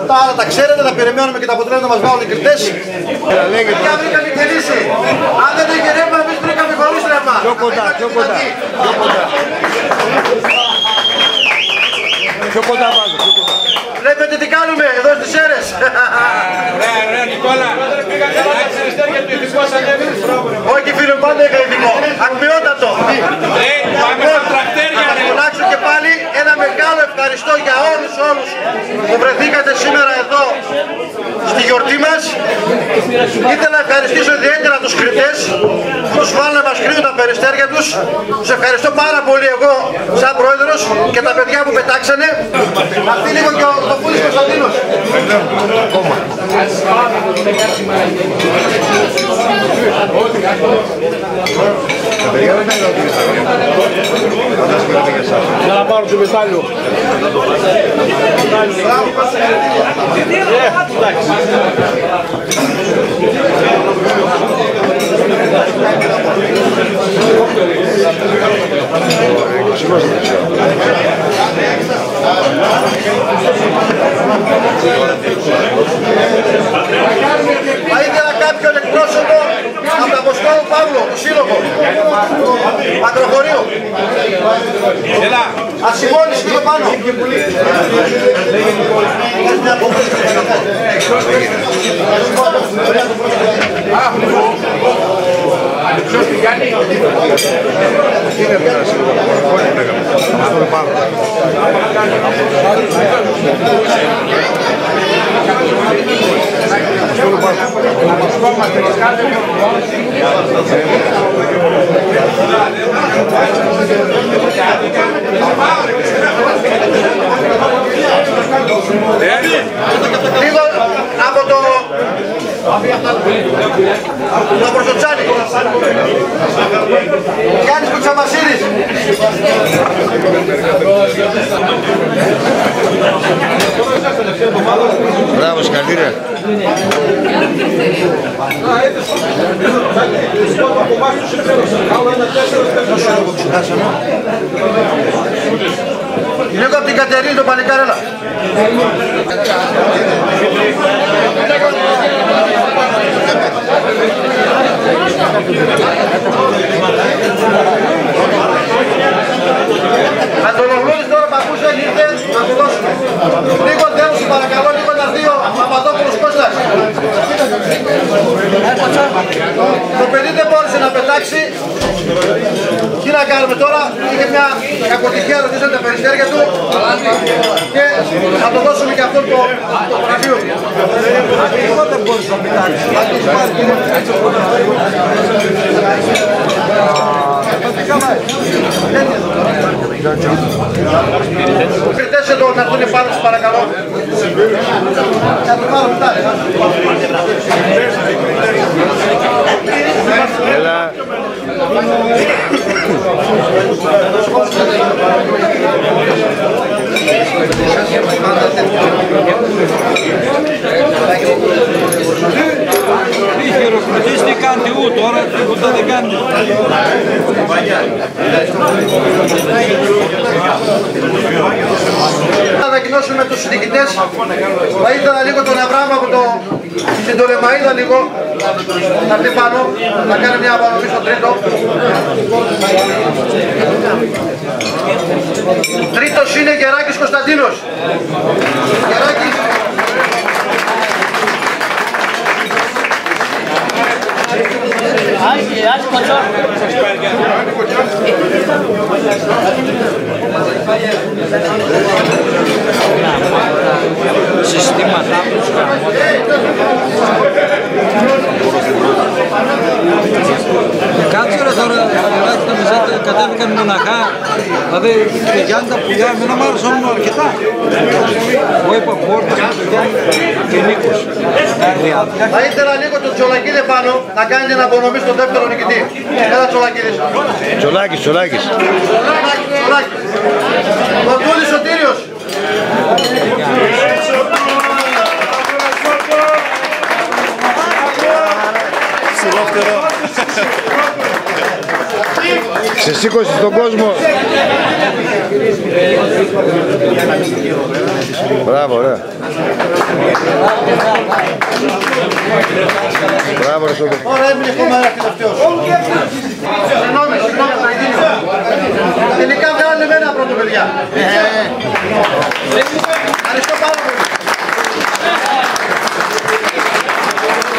Τα άλλα τα ξέρετε, τα περιμένουμε και τα αποτελέσματα μας βγάλουν οι κριτές. Και αν βρήκαμε και λύση. Αν δεν είχε ρεύμα, εμείς βρήκαμε χωρίς ρεύμα. Πιο κοντά, πιο κοντά. Πιο κοντά βάζω, πιο κοντά. Βλέπετε τι κάνουμε εδώ στις Σέρρες. Ωραία, Νικόλα. Όχι φίλε, πάντα είχα ειδικό. Ακμιότατο. Θα φωνάξω και πάλι ένα μεγάλο ευχαριστώ για όλους που βρεθήκατε σήμερα εδώ στη γιορτή μας. Ήθελα να ευχαριστήσω ιδιαίτερα τους κριτές που τους βάλουν να μας κρίνουν τα περιστέρια τους. Τους ευχαριστώ πάρα πολύ εγώ σαν πρόεδρος και τα παιδιά που πετάξανε. Αυτή λίγο και ο Πούλης Κωνσταντίνος. Για να πάρω το μετάλλιο. Θα ήθελα κάποιον εκπρόσωπο από τον Αποστόλου Παύλο, του Σύλλογο, Πατροχωρίου. Ασημώνης λίγο πάνω. Ποιος την κάνει? Λίγο από το Προσοτσάνι. Γιάννης Κουτσαμασίδης. Μπράβο, συγχαρητήρια. Λίγο από την Κατερίνη το παλικάρελα. Αντωνογλώδης τώρα παππούς έχετε να του δώσουμε. Λίγο τέλος σου παρακαλώ, λίγο ένα δύο Παπαδόπουλος Κώστας. Το παιδί δεν μπόρεσε να πετάξει. Τι να κάνουμε τώρα, είχε μια κακοτυχία, ρωτήσαν τα περιστέρια του και θα το δώσουμε και αυτό το γραφείο. Δεν μπορείς να πετάξεις. Κριτές εδώ να έρθουν πάνω σας παρακαλώ. Θα το πάρω μετά. Έλα. Τι κάνει ου τώρα, τίποτα δεν κάνει. Θα ανακοινώσουμε τους διοικητές. Θα ήθελα λίγο τον Αβράμ από την Τολεμαΐδα λίγο να έρθει πάνω, να κάνει μια απανομή στο τρίτο. Τρίτος είναι Γεράκης Κωνσταντίνος. Γεράκης. Συστήματά τους κάτσε ρε τώρα, κατέβηκαν μοναχά. Δηλαδή και Γιάννη τα πουλιά, εμένα μου άρεσαν μόνο αρκετά. Εγώ είπα Πόρτας και το Γιάννη και Νίκος. Θα ήθελα λίγο τον Τσολακίδη πάνω να κάνει την απονομή στον δεύτερο νικητή. Έλα Τσολακίδης. Τσολάκης. Τσολάκης. Ο Τούλης Σωτήριος. Ξεσήκωσε στον κόσμο. Μπράβο, ωραία. Μπράβο, ρε Σόβε. Τώρα έμεινε ακόμα ένα τελευταίος. Συγγνώμη. Τελικά βγάλανε εμένα πρώτο, παιδιά. Ευχαριστώ πάρα πολύ.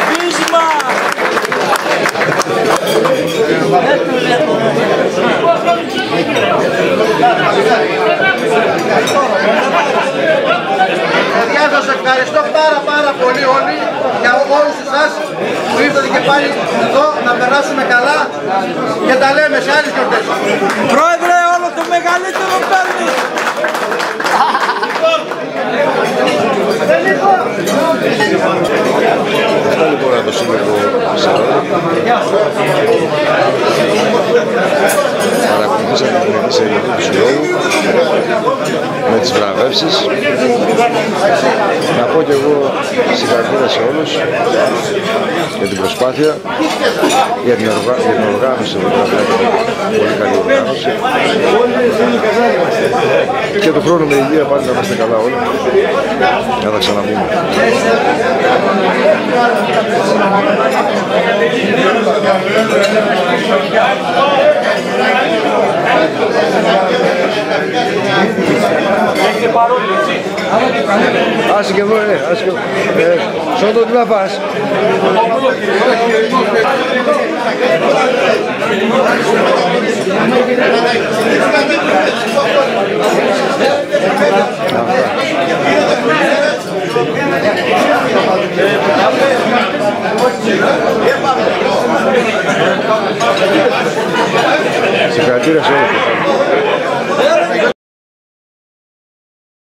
Βίσμα! Παιδιά, σας ευχαριστώ πάρα πολύ όλοι για όλους εσάς που ήρθατε και πάλι εδώ να περάσουμε καλά και τα λέμε σε άλλες γιορτές. Πρόεδρε, όλο το μεγαλύτερο παίρνει! Αυτά λοιπόν από το Σύλλογο Σαρών. Παρακολουθήσαμε την ετήσια γιορτή του Συλλόγου με τις βραβεύσεις. Να πω και εγώ συγχαρητήρια σε όλους για την προσπάθεια, για την οργάνωση εδώ πέρα, πολύ καλή οργάνωση. Και του χρόνου με υγεία πάλι να είμαστε καλά όλοι, να τα ξαναπούμε. Άσε και εδώ, άσε και εδώ. Σόντο, τι να πας. Συγχαρητήρια σε όλους.